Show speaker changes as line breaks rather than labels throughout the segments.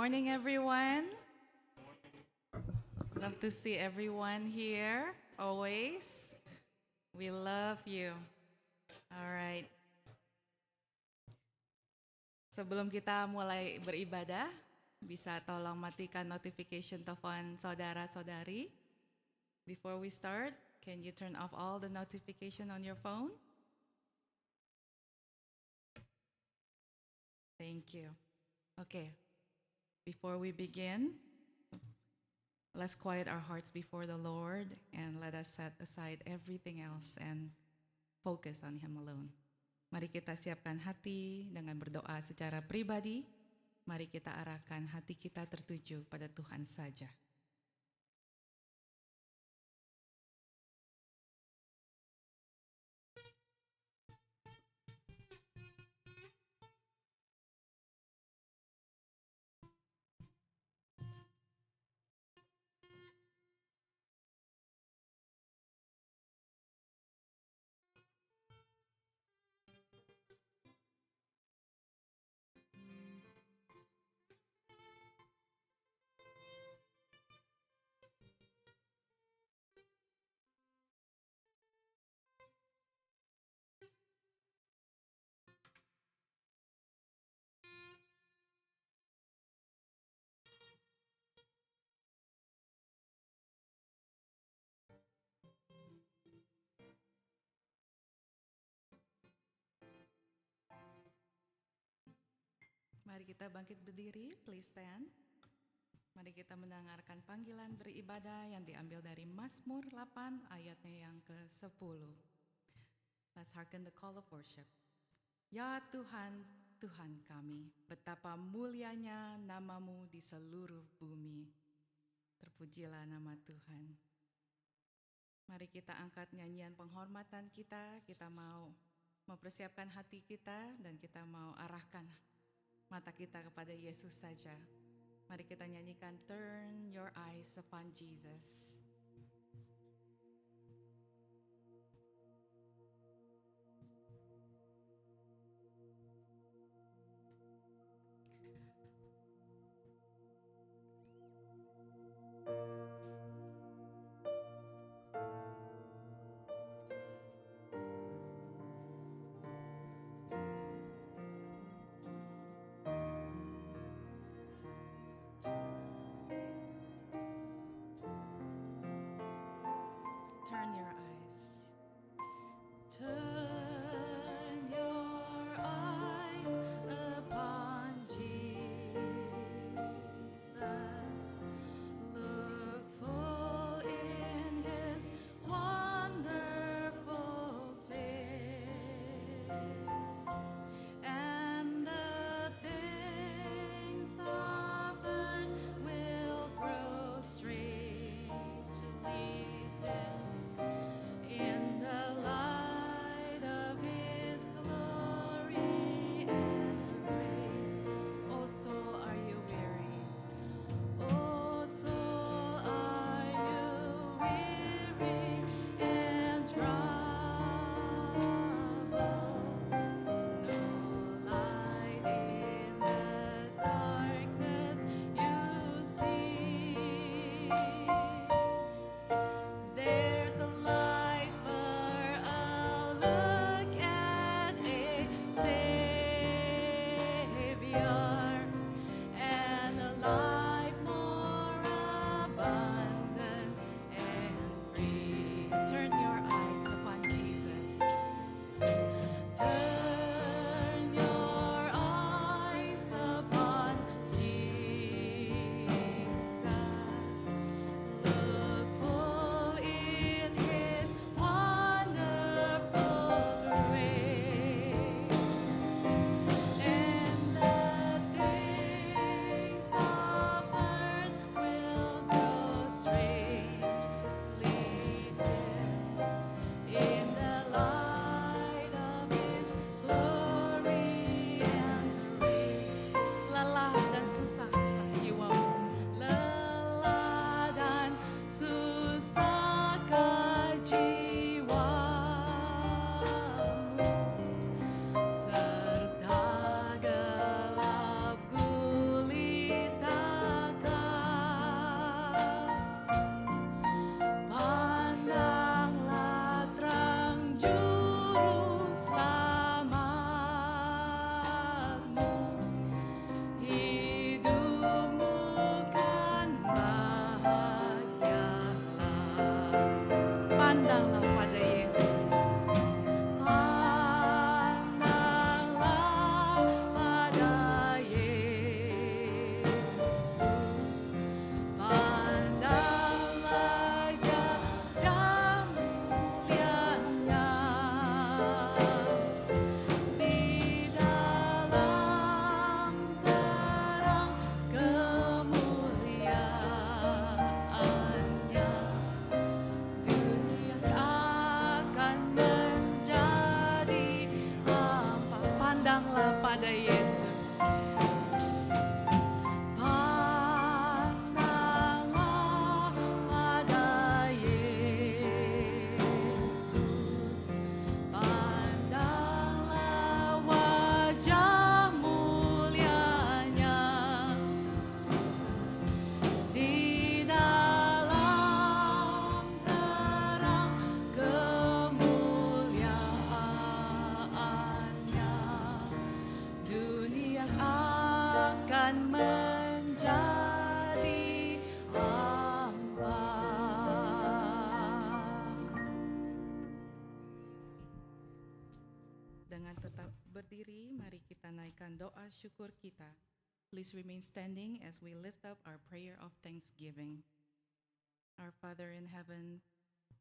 morning, everyone. Love to see everyone here, always. We love you. Alright. Sebelum kita mulai beribadah, bisa tolong matikan notification telepon saudara-saudari. Before we start, can you turn off all the notification on your phone? Thank you. Okay. Before we begin, let's quiet our hearts before the Lord and let us set aside everything else and focus on Him alone. Mari kita siapkan hati dengan berdoa secara pribadi. Mari kita arahkan hati kita tertuju pada Tuhan saja. Mari kita bangkit berdiri, please stand. Mari kita mendengarkan panggilan beribadah yang diambil dari Mazmur 8 ayatnya yang ke-10. Let's hearken the call of worship. Ya Tuhan, Tuhan kami, betapa mulianya namamu di seluruh bumi. Terpujilah nama Tuhan. Mari kita angkat nyanyian penghormatan kita mau mempersiapkan hati kita dan kita mau arahkan mata kita kepada Yesus saja. Mari kita nyanyikan Turn Your Eyes Upon Jesus. Turn your eyes. Turn your eyes upon Jesus. Look full in His wonderful face, and the things of earth will grow strangely dim syukur kita. Please remain standing as we lift up our prayer of thanksgiving. Our Father in heaven,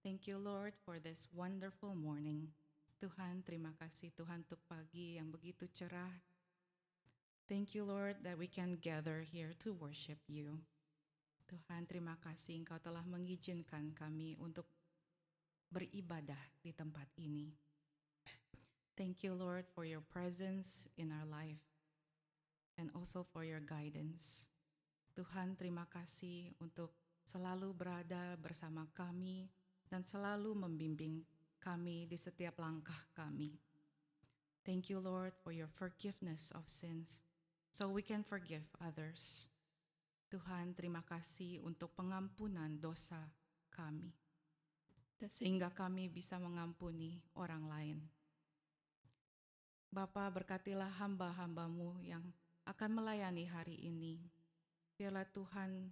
thank you Lord for this wonderful morning. Tuhan, terima kasih Tuhan untuk pagi yang begitu cerah. Thank you Lord that we can gather here to worship you. Tuhan, terima kasih Engkau telah mengizinkan kami untuk beribadah di tempat ini. Thank you Lord for your presence in our life and also for your guidance. Tuhan, terima kasih untuk selalu berada bersama kami dan selalu membimbing kami di setiap langkah kami. Thank you Lord for your forgiveness of sins so we can forgive others. Tuhan, terima kasih untuk pengampunan dosa kami, sehingga kami bisa mengampuni orang lain. Bapa, berkatilah hamba-hambamu yang akan melayani hari ini. Biarlah Tuhan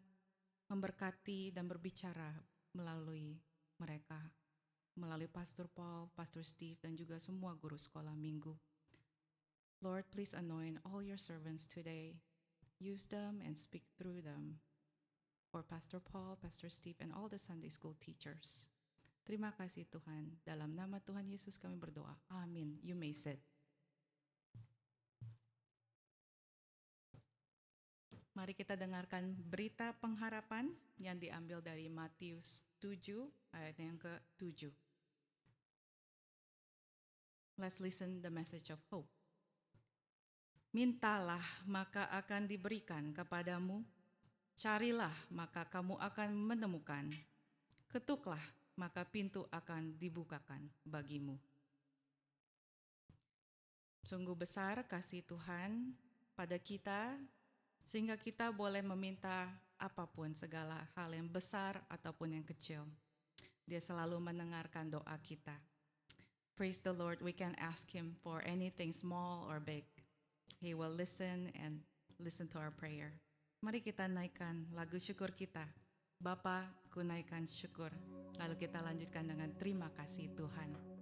memberkati dan berbicara melalui mereka, melalui Pastor Paul, Pastor Steve, dan juga semua guru sekolah minggu. Lord, please anoint all your servants today. Use them and speak through them. For Pastor Paul, Pastor Steve, and all the Sunday school teachers. Terima kasih Tuhan. Dalam nama Tuhan Yesus kami berdoa. Amin. You may sit. Mari kita dengarkan berita pengharapan yang diambil dari Matius 7 ayat yang ke-7. Let's listen the message of hope. Mintalah maka akan diberikan kepadamu, carilah maka kamu akan menemukan, ketuklah maka pintu akan dibukakan bagimu. Sungguh besar kasih Tuhan pada kita, sehingga kita boleh meminta apapun, segala hal yang besar ataupun yang kecil. Dia selalu mendengarkan doa kita. Praise the Lord, we can ask Him for anything small or big. He will listen and listen to our prayer. Mari kita naikkan lagu syukur kita. Bapa, ku naikkan syukur. Lalu kita lanjutkan dengan terima kasih Tuhan.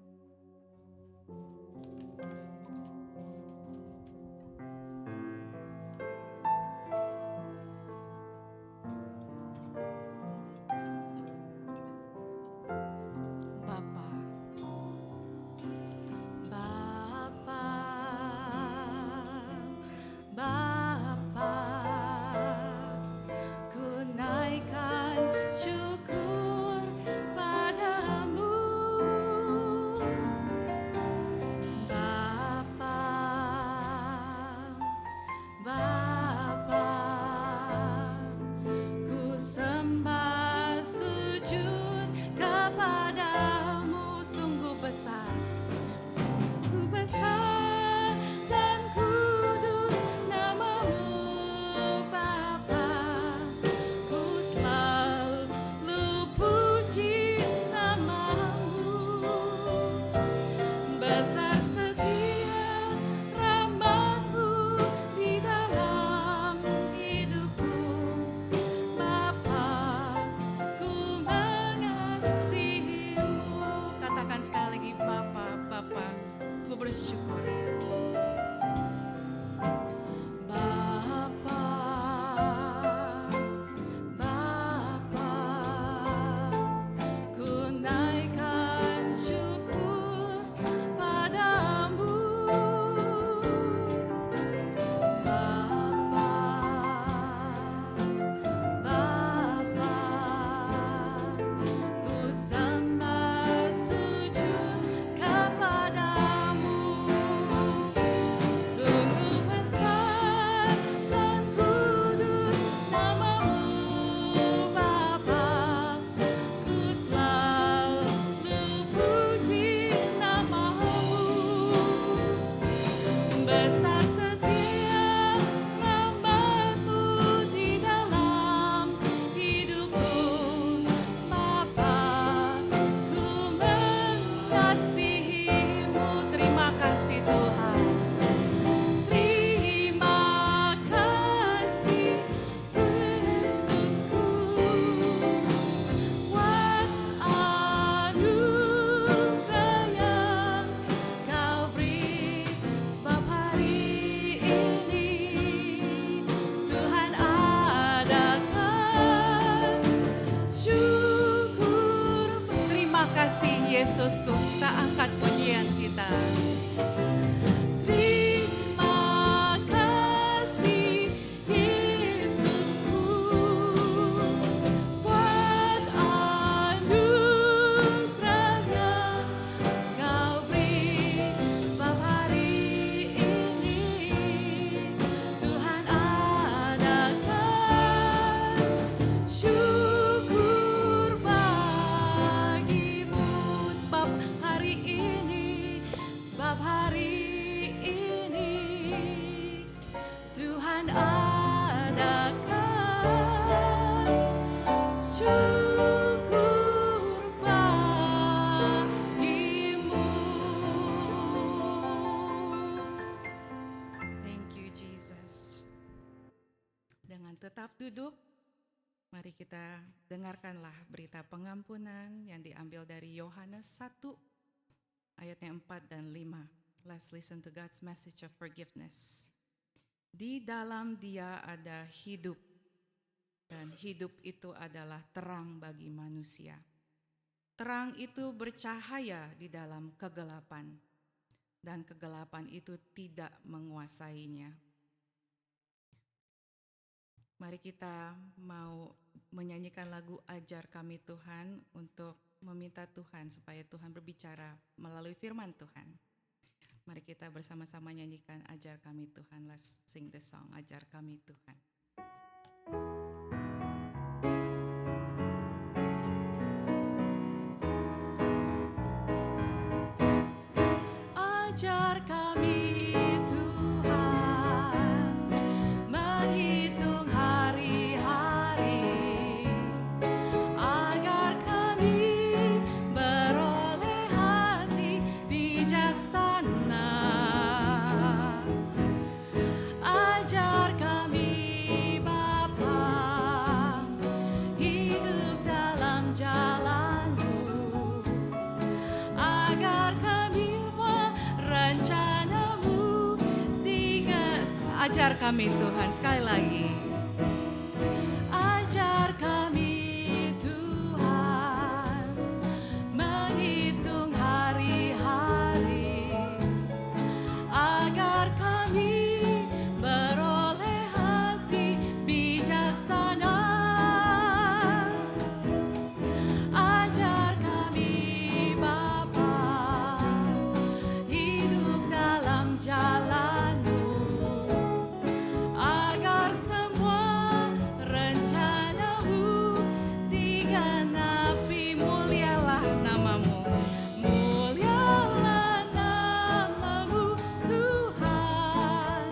duduk, mari kita dengarkanlah berita pengampunan yang diambil dari Yohanes 1 ayatnya 4 dan 5. Let's listen to God's message of forgiveness. Di dalam Dia ada hidup, dan hidup itu adalah terang bagi manusia. Terang itu bercahaya di dalam kegelapan, dan kegelapan itu tidak menguasainya. Mari kita mau menyanyikan lagu Ajar Kami Tuhan untuk meminta Tuhan supaya Tuhan berbicara melalui firman Tuhan. Mari kita bersama-sama nyanyikan Ajar Kami Tuhan. Let's sing the song Ajar Kami Tuhan. Ajar kami Tuhan menghitung hari-hari, agar kami beroleh hati bijaksana. Ajar kami Bapa hidup dalam jalan-Mu, agar kami rencana-Mu ajar kami Tuhan, sekali lagi. Ajar kami Tuhan menghitung hari-hari, agar kami beroleh hati bijaksana. Ajar kami Bapa hidup dalam jalan-Mu, agar semua rencana-Mu digenapi. Mulialah nama-Mu, mulialah nama-Mu Tuhan,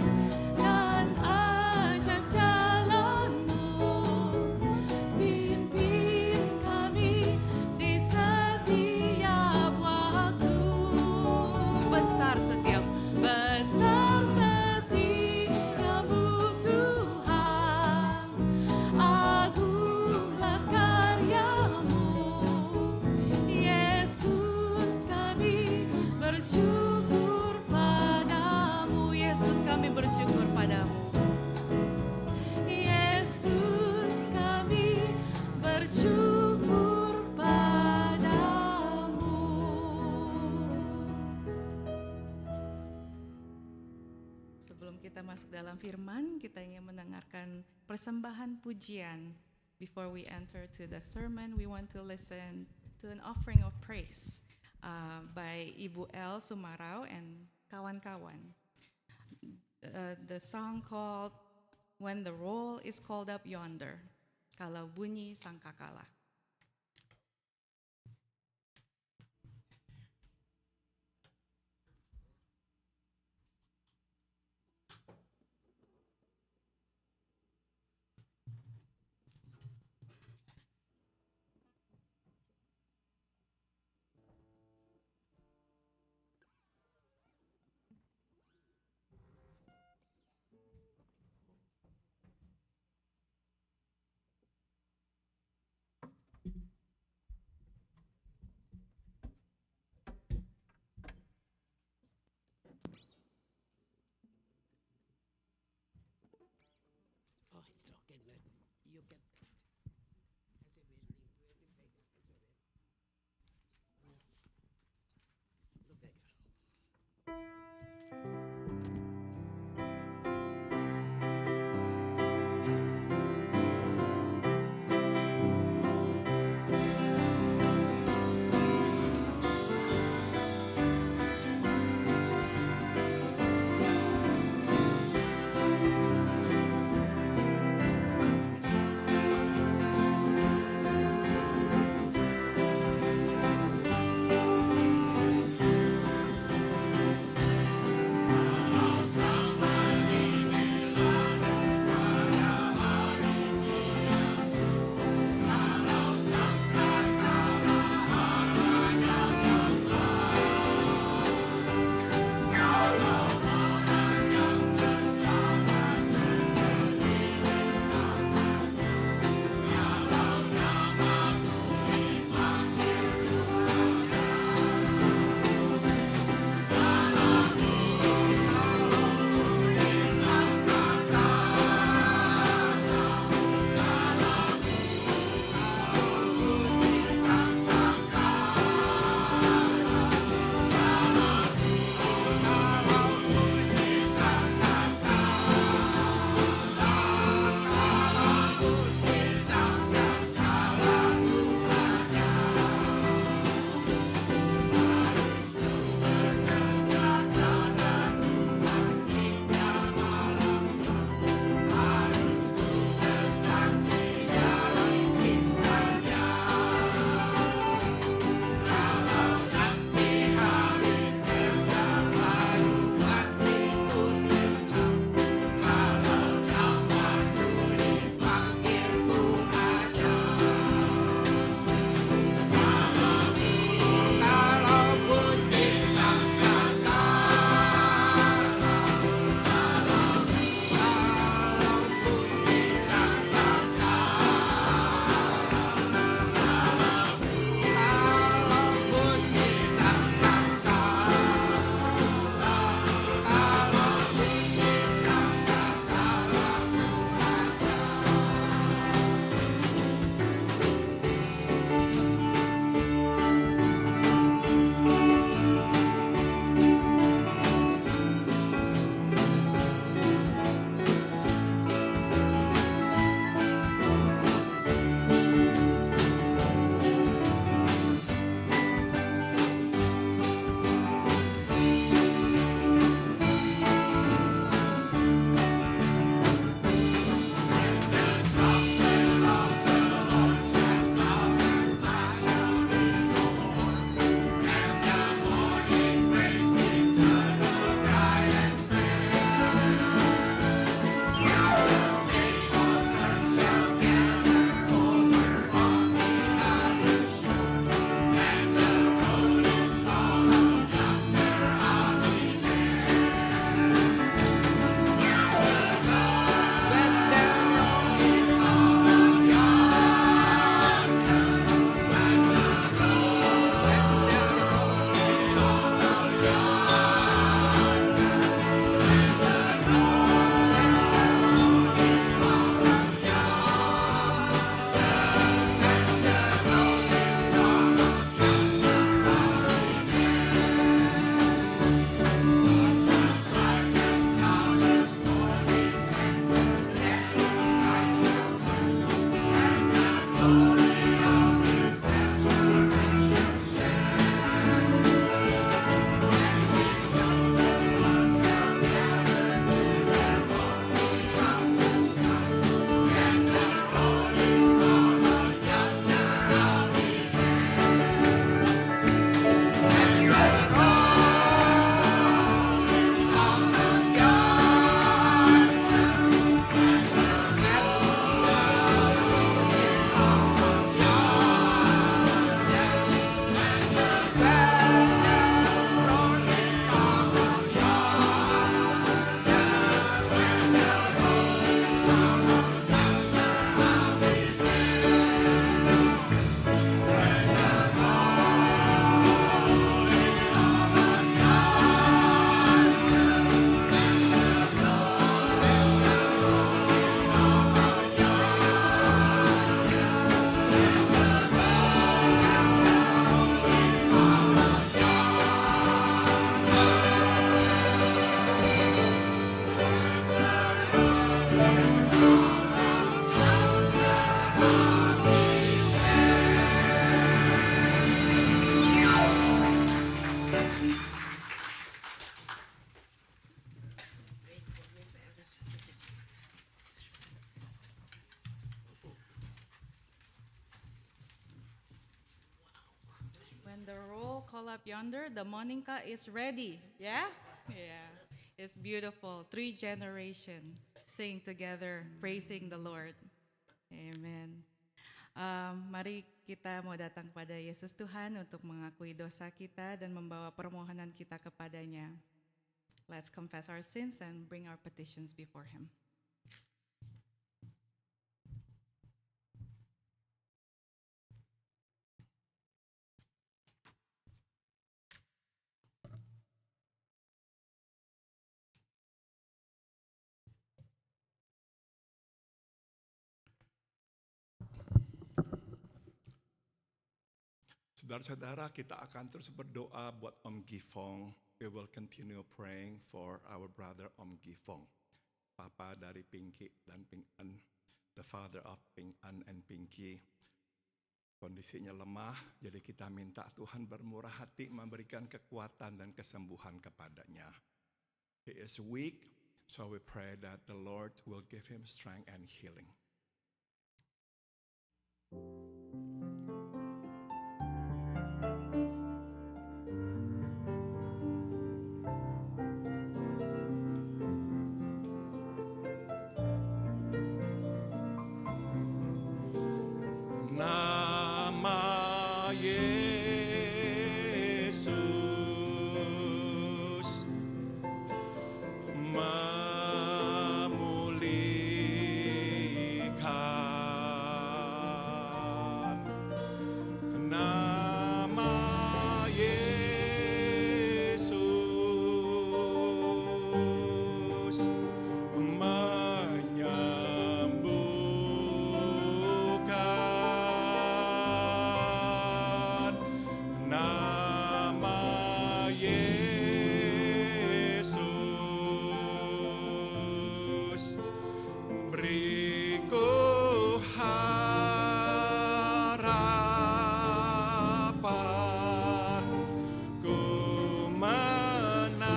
dan ajar jalan-Mu. Pimpin kami di setiap waktu. Besar setiap-Mu Tuhan, agunglah karya-Mu. Yesus kami bersyukur padamu. Yesus kami bersyukur padamu. Yesus kami bersyukur padamu. Sebelum kita masuk dalam firman, kita ingin mendengarkan persembahan pujian. Before we enter to the sermon, we want to listen to an offering of praise by Ibu El Sumarau and kawan-kawan. The song called When the Roll is Called Up Yonder, kalau bunyi sangkakala. When the roll call up yonder, the Monica is ready. Yeah? Yeah. It's beautiful. 3 generations sing together, praising the Lord. Amen. Mari kita mau datang pada Yesus Tuhan untuk mengakui dosa kita dan membawa permohonan kita kepadanya. Let's confess our sins and bring our petitions before Him.
Saudara-saudara, kita akan terus berdoa buat Om Gifong. We will continue praying for our brother Om Gifong, Papa dari Pinky dan Ping An, the father of Ping An and Pinky. Kondisinya lemah, jadi kita minta Tuhan bermurah hati memberikan kekuatan dan kesembuhan kepadanya. He is weak, so we pray that the Lord will give him strength and healing. Nama Yesus memulihkan. Nama Yesus menyembuhkan. Nama Yesus beriku harapan, ku menang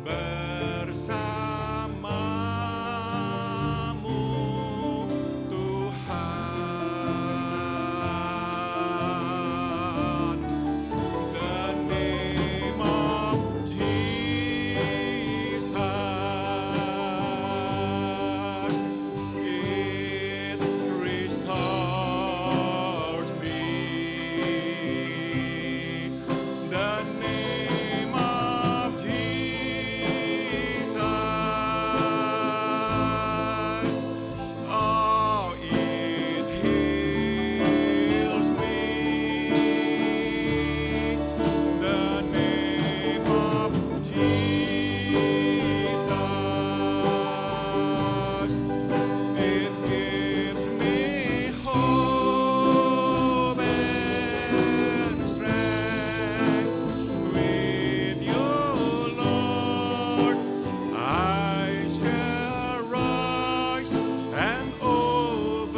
bersamamu Tuhan. The name of Jesus, it restores me. The name of Jesus, oh, it heals me. The name of Jesus, it gives me hope and strength. With you, Lord, I shall rise and overcome.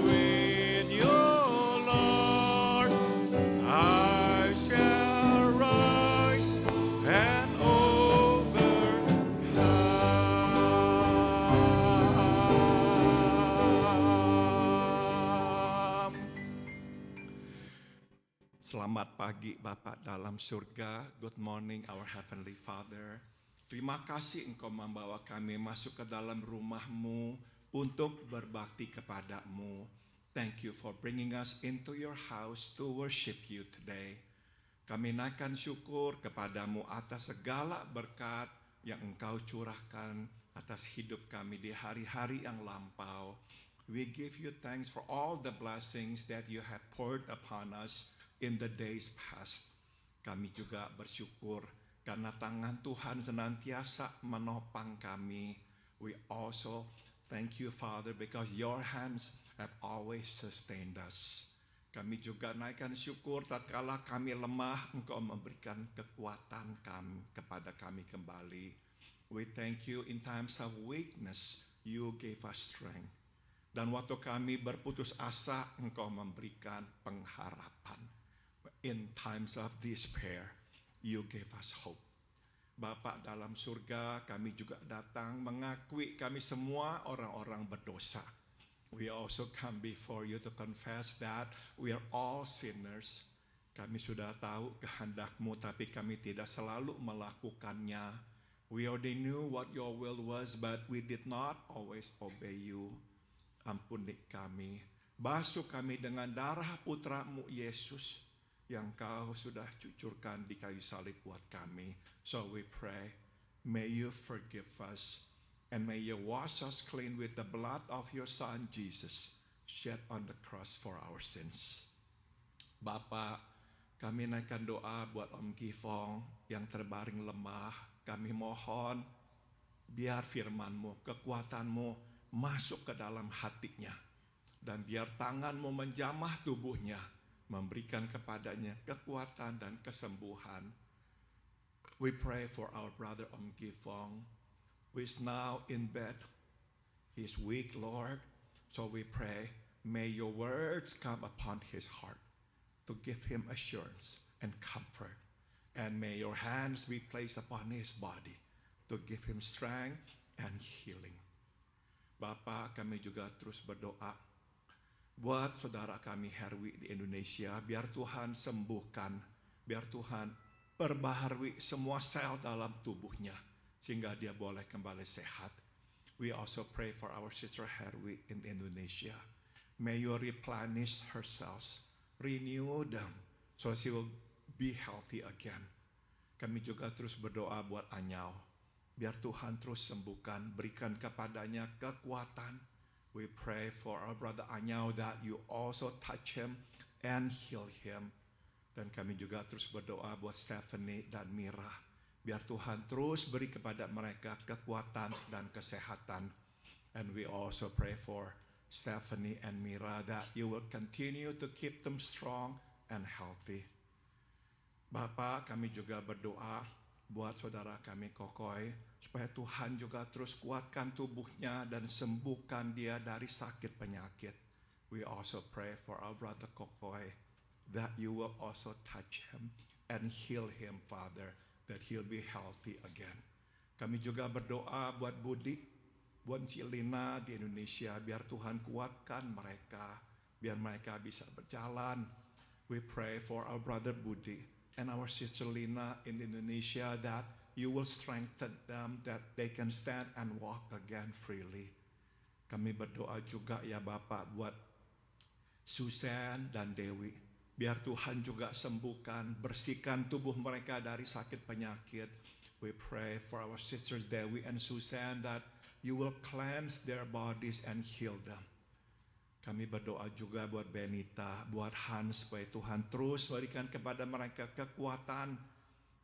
With you, Lord, I shall rise and overcome. Selamat pagi Bapak dalam surga. Good morning our Heavenly Father. Terima kasih Engkau membawa kami masuk ke dalam rumah-Mu untuk berbakti kepada-Mu. Thank you for bringing us into your house to worship you today. Kami naikkan syukur kepada-Mu atas segala berkat yang Engkau curahkan atas hidup kami di hari-hari yang lampau. We give you thanks for all the blessings that you have poured upon us in the days past. Kami juga bersyukur karena tangan Tuhan senantiasa menopang kami. We also thank you, Father, because your hands have always sustained us. Kami juga naikkan syukur tatkala kami lemah, Engkau memberikan kekuatan kami kepada kami kembali. We thank you in times of weakness, you gave us strength. Dan waktu kami berputus asa, Engkau memberikan pengharapan. In times of despair, you gave us hope. Bapa dalam surga, kami juga datang mengakui kami semua orang-orang berdosa. We also come before you to confess that we are all sinners. Kami sudah tahu kehendak-Mu, tapi kami tidak selalu melakukannya. We already knew what your will was, but we did not always obey you. Ampuni kami, basuh kami dengan darah putra-Mu Yesus yang Kau sudah cucurkan di kayu salib buat kami. So we pray, may you forgive us and may you wash us clean with the blood of your Son Jesus shed on the cross for our sins. Bapa, kami naikkan doa buat Om Gifong yang terbaring lemah. Kami mohon biar firman-Mu, kekuatan-Mu masuk ke dalam hatinya. Dan biar tangan-Mu menjamah tubuhnya, memberikan kepadanya kekuatan dan kesembuhan. We pray for our brother Om Gifong, who is now in bed. He's weak, Lord. So we pray, may your words come upon his heart to give him assurance and comfort. And may your hands be placed upon his body to give him strength and healing. Bapa, kami juga terus berdoa buat saudara kami Herwi di Indonesia, biar Tuhan sembuhkan, biar Tuhan perbaharui semua sel dalam tubuhnya, sehingga dia boleh kembali sehat. We also pray for our sister Herwi in Indonesia. May you replenish her cells, renew them, so she will be healthy again. Kami juga terus berdoa buat Anyao, biar Tuhan terus sembuhkan, berikan kepadanya kekuatan. We pray for our brother Anyao that you also touch him and heal him. Dan kami juga terus berdoa buat Stephanie dan Mira. Biar Tuhan terus beri kepada mereka kekuatan dan kesehatan. And we also pray for Stephanie and Mira that you will continue to keep them strong and healthy. Bapa, kami juga berdoa buat saudara kami Kokoy, supaya Tuhan juga terus kuatkan tubuhnya dan sembuhkan dia dari sakit penyakit. We also pray for our brother Kokoy, that you will also touch him and heal him, Father, that he'll be healthy again. Kami juga berdoa buat Budi, buat Cilina di Indonesia, biar Tuhan kuatkan mereka, biar mereka bisa berjalan. We pray for our brother Budi and our sister Lina in Indonesia, that you will strengthen them, that they can stand and walk again freely. Kami berdoa juga ya Bapak buat Susan dan Dewi. Biar Tuhan juga sembuhkan, bersihkan tubuh mereka dari sakit penyakit. We pray for our sisters Dewi and Susan that you will cleanse their bodies and heal them. Kami berdoa juga buat Benita, buat Hans, supaya Tuhan terus berikan kepada mereka kekuatan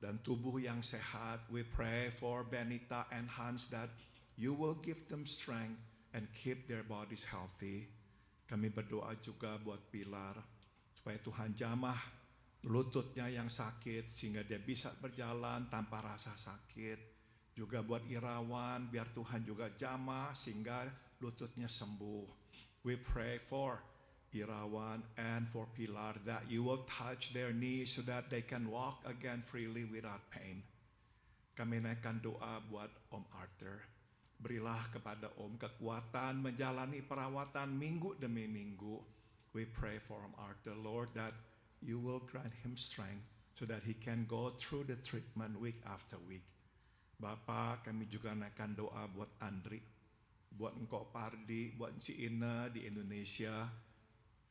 dan tubuh yang sehat. We pray for Benita and Hans that you will give them strength and keep their bodies healthy. Kami berdoa juga buat Pilar, supaya Tuhan jamah lututnya yang sakit sehingga dia bisa berjalan tanpa rasa sakit. Juga buat Irawan, biar Tuhan juga jamah sehingga lututnya sembuh. We pray for Irawan and for Pilar that you will touch their knees so that they can walk again freely without pain. Kami naikkan doa buat Om Arthur. Berilah kepada Om kekuatan menjalani perawatan minggu demi minggu. We pray for Om Arthur, Lord, that you will grant him strength so that he can go through the treatment week after week. Bapa, kami juga naikkan doa buat Andri, buat Engkau Pardi, buat Ci Ina di Indonesia.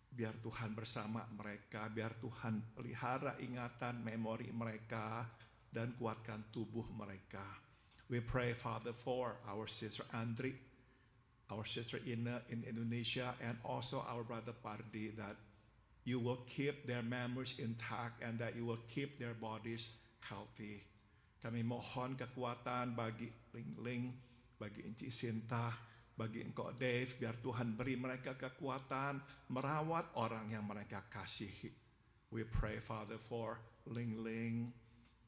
Biar Tuhan bersama mereka, biar Tuhan pelihara ingatan, memori mereka, dan kuatkan tubuh mereka. We pray, Father, for our sister Andri, our sister Ina in Indonesia, and also our brother Pardi, that you will keep their memories intact and that you will keep their bodies healthy. Kami mohon kekuatan bagi Ling Ling, bagi Inci Sinta, Bagi engkau Dave, biar Tuhan beri mereka kekuatan merawat orang yang mereka kasihi. We pray Father for Ling Ling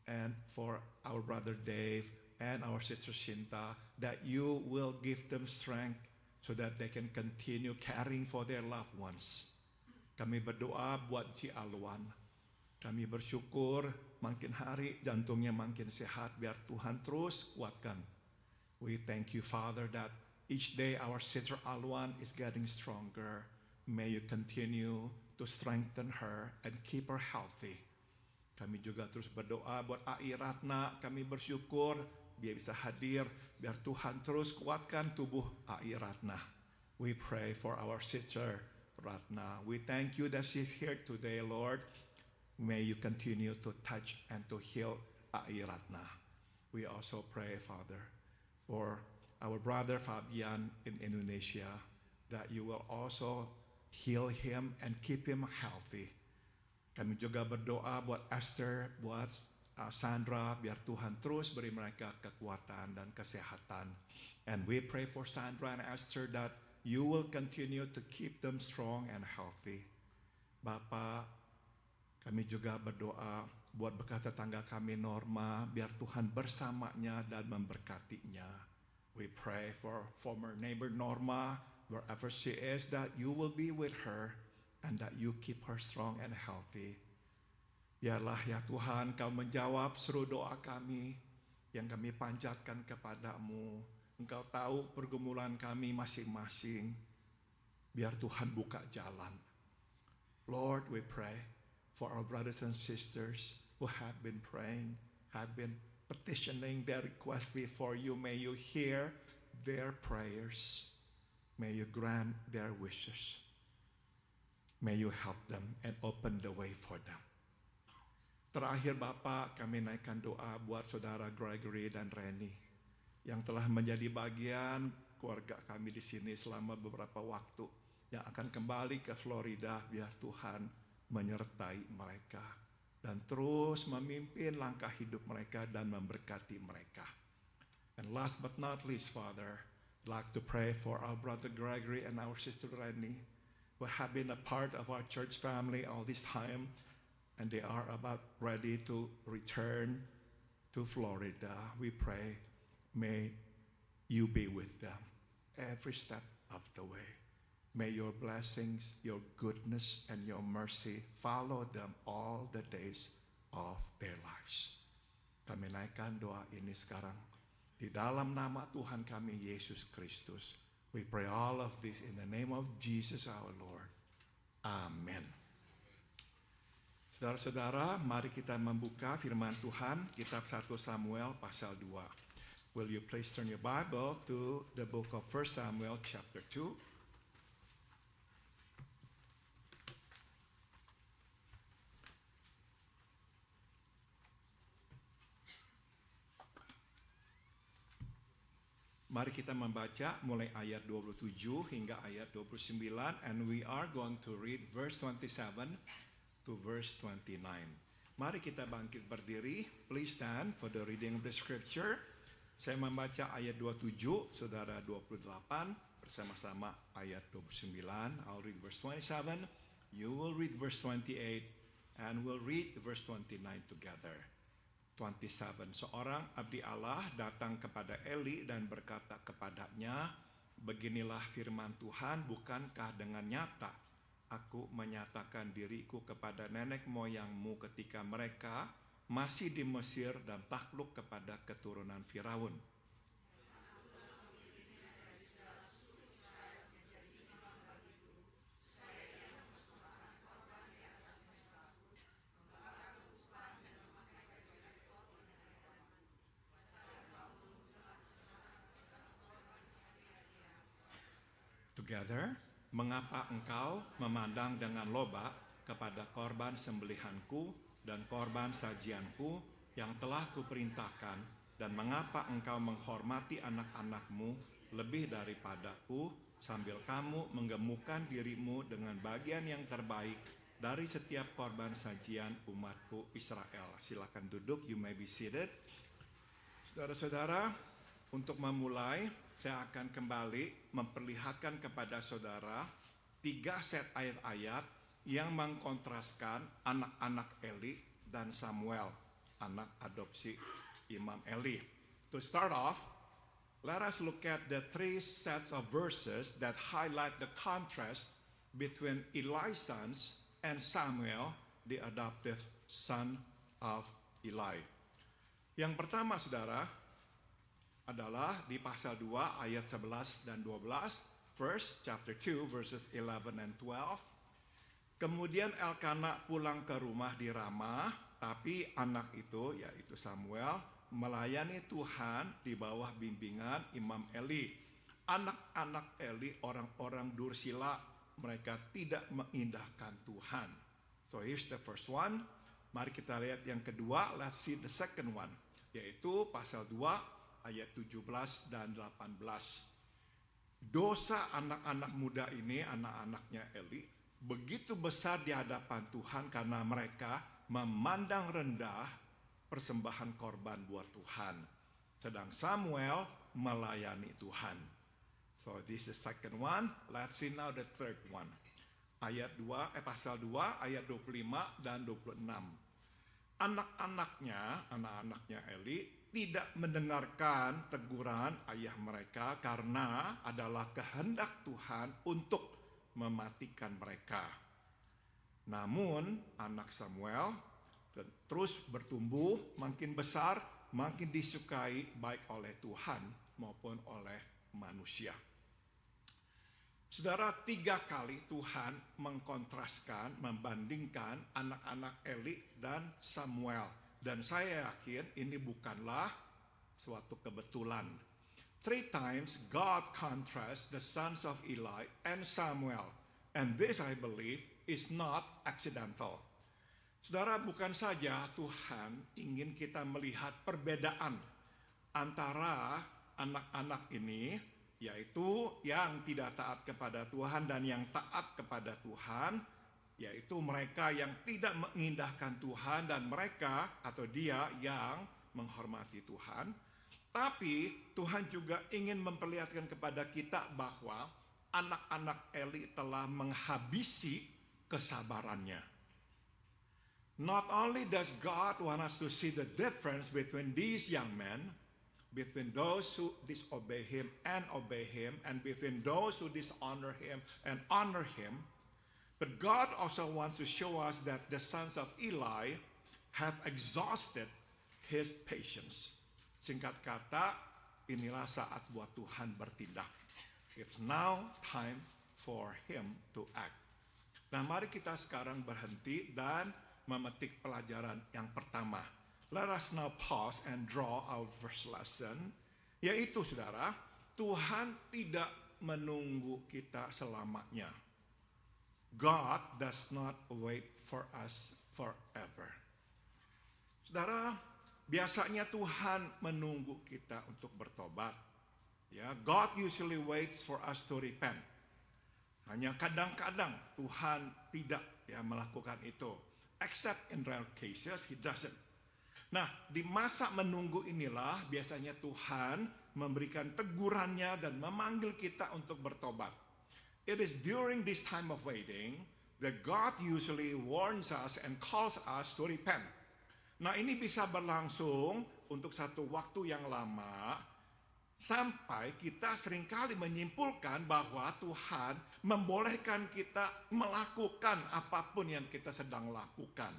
and for our brother Dave and our sister Shinta, that you will give them strength so that they can continue caring for their loved ones. Kami berdoa buat Ci Alwan. Kami bersyukur makin hari jantungnya makin sehat, biar Tuhan terus kuatkan. We thank you Father that each day our sister Alwan is getting stronger. May you continue to strengthen her and keep her healthy. Kami juga terus berdoa buat Ai Ratna. Kami bersyukur dia bisa hadir, biar Tuhan terus kuatkan tubuh Ai Ratna. We pray for our sister Ratna. We thank you that she's here today, Lord. May you continue to touch and to heal Ai Ratna. We also pray, Father, for our brother Fabian in Indonesia, that you will also heal him and keep him healthy. Kami juga berdoa buat Esther, buat Sandra, biar Tuhan terus beri mereka kekuatan dan kesehatan. And we pray for Sandra and Esther that you will continue to keep them strong and healthy. Bapak, kami juga berdoa buat bekas tetangga kami Norma, biar Tuhan bersamanya dan memberkatinya. We pray for former neighbor Norma, wherever she is, that you will be with her and that you keep her strong and healthy. Biarlah ya Tuhan Kau menjawab seluruh doa kami yang kami panjatkan kepadamu. Engkau tahu pergumulan kami masing-masing. Biar Tuhan buka jalan. Lord, we pray for our brothers and sisters who have been praying, have been petitioning their requests before you. May you hear their prayers. May you grant their wishes. May you help them and open the way for them. Terakhir Bapak, kami naikkan doa buat saudara Gregory dan Reni yang telah menjadi bagian keluarga kami di sini selama beberapa waktu, yang akan kembali ke Florida. Biar Tuhan menyertai mereka dan terus memimpin langkah hidup mereka dan memberkati mereka. And last but not least, Father, I'd like to pray for our brother Gregory and our sister Reni, who have been a part of our church family all this time, and they are about ready to return to Florida. We pray, may you be with them every step of the way. May your blessings, your goodness, and your mercy follow them all the days of their lives. Kami naikkan doa ini sekarang di dalam nama Tuhan kami Yesus Kristus. We pray all of this in the name of Jesus our Lord. Amen. Saudara-saudara, mari kita membuka firman Tuhan, kitab 1 Samuel pasal 2. Will you please turn your Bible to the book of 1 Samuel chapter 2. Mari kita membaca mulai ayat 27 hingga ayat 29, and we are going to read verse 27 to verse 29. Mari kita bangkit berdiri. Please stand for the reading of the scripture. Saya membaca ayat 27, saudara 28, bersama-sama ayat 29. I'll read verse 27, you will read verse 28, and we'll read verse 29 together. 27. Seorang abdi Allah datang kepada Eli dan berkata kepadanya, beginilah firman Tuhan, bukankah dengan nyata aku menyatakan diriku kepada nenek moyangmu ketika mereka masih di Mesir dan takluk kepada keturunan Firaun. Together, mengapa engkau memandang dengan loba kepada korban sembelihanku dan korban sajianku yang telah kuperintahkan, dan mengapa engkau menghormati anak-anakmu lebih daripadaku, sambil kamu menggemukkan dirimu dengan bagian yang terbaik dari setiap korban sajian umatku Israel. Silakan duduk, you may be seated. Saudara-saudara, untuk memulai, saya akan kembali memperlihatkan kepada saudara 3 set ayat-ayat yang mengkontraskan anak-anak Eli dan Samuel, anak adopsi Imam Eli. To start off, let us look at the 3 sets of verses that highlight the contrast between Eli's sons and Samuel, the adoptive son of Eli. Yang pertama, saudara, adalah di pasal 2 ayat 11 dan 12, First chapter 2 verses 11 and 12. Kemudian Elkana pulang ke rumah di Ramah, tapi anak itu, yaitu Samuel, melayani Tuhan di bawah bimbingan Imam Eli. Anak-anak Eli orang-orang dursila, mereka tidak mengindahkan Tuhan. So here's the first one. Mari kita lihat yang kedua, let's see the second one, yaitu pasal 2 ayat 17 dan 18. Dosa anak-anak muda ini, anak-anaknya Eli, begitu besar di hadapan Tuhan karena mereka memandang rendah persembahan korban buat Tuhan. Sedang Samuel melayani Tuhan. So this is the second one. Let's see now the third one. Pasal 2 ayat 25 dan 26. Anak-anaknya Eli tidak mendengarkan teguran ayah mereka karena adalah kehendak Tuhan untuk mematikan mereka. Namun anak Samuel terus bertumbuh, makin besar, makin disukai baik oleh Tuhan maupun oleh manusia. Saudara, 3 kali Tuhan mengkontraskan, membandingkan anak-anak Eli dan Samuel. Dan saya yakin ini bukanlah suatu kebetulan. 3 times God contrasts the sons of Eli and Samuel. And this, I believe, is not accidental. Saudara, bukan saja Tuhan ingin kita melihat perbedaan antara anak-anak ini, yaitu yang tidak taat kepada Tuhan dan yang taat kepada Tuhan, yaitu mereka yang tidak mengindahkan Tuhan dan mereka atau dia yang menghormati Tuhan. Tapi Tuhan juga ingin memperlihatkan kepada kita bahwa anak-anak Eli telah menghabisi kesabarannya. Not only does God want us to see the difference between these young men, between those who disobey him and obey him, and between those who dishonor him and honor him, but God also wants to show us that the sons of Eli have exhausted his patience. Singkat kata, inilah saat buat Tuhan bertindak. It's now time for him to act. Nah, mari kita sekarang berhenti dan memetik pelajaran yang pertama. Let us now pause and draw our first lesson, yaitu saudara, Tuhan tidak menunggu kita selamanya. God does not wait for us forever. Saudara, biasanya Tuhan menunggu kita untuk bertobat. Ya, God usually waits for us to repent. Hanya kadang-kadang Tuhan tidak melakukan itu. Except in rare cases, he doesn't. Nah, di masa menunggu inilah biasanya Tuhan memberikan tegurannya dan memanggil kita untuk bertobat. It is during this time of waiting that God usually warns us and calls us to repent. Nah, ini bisa berlangsung untuk satu waktu yang lama sampai kita seringkali menyimpulkan bahwa Tuhan membolehkan kita melakukan apapun yang kita sedang lakukan.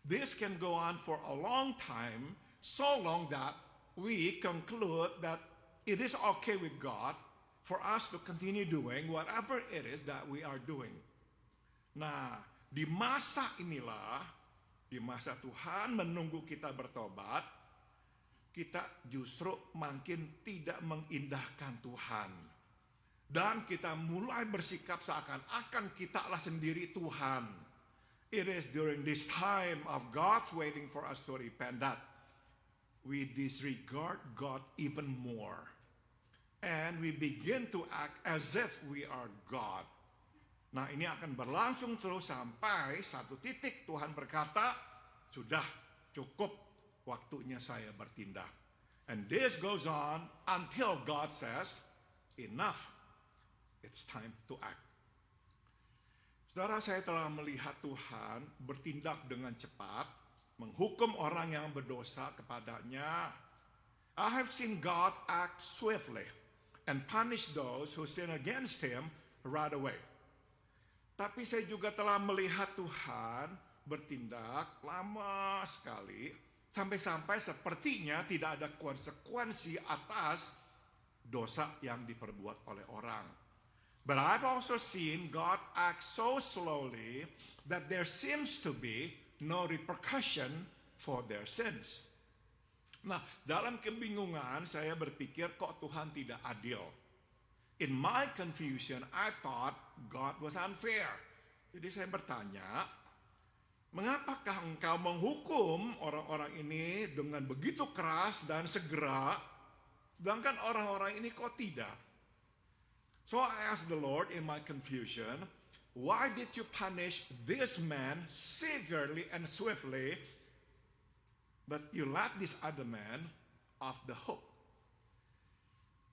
This can go on for a long time, so long that we conclude that it is okay with God for us to continue doing whatever it is that we are doing. Nah, di masa inilah, di masa Tuhan menunggu kita bertobat, kita justru makin tidak mengindahkan Tuhan. Dan kita mulai bersikap seakan-akan kitalah sendiri Tuhan. It is during this time of God's waiting for us to repent that we disregard God even more. And we begin to act as if we are God. Nah, ini akan berlangsung terus sampai satu titik Tuhan berkata, sudah cukup, waktunya saya bertindak. And this goes on until God says, enough. It's time to act. Saudara, saya telah melihat Tuhan bertindak dengan cepat, menghukum orang yang berdosa kepadanya. I have seen God act swiftly and punish those who sin against Him right away. Tapi saya juga telah melihat Tuhan bertindak lama sekali, sampai-sampai sepertinya tidak ada konsekuensi atas dosa yang diperbuat oleh orang. But I've also seen God act so slowly that there seems to be no repercussion for their sins. Nah, dalam kebingungan saya berpikir kok Tuhan tidak adil. In my confusion, I thought God was unfair. Jadi saya bertanya, mengapakah engkau menghukum orang-orang ini dengan begitu keras dan segera, sedangkan orang-orang ini kok tidak? So I asked the Lord in my confusion, why did you punish this man severely and swiftly, but you let this other man off the hook?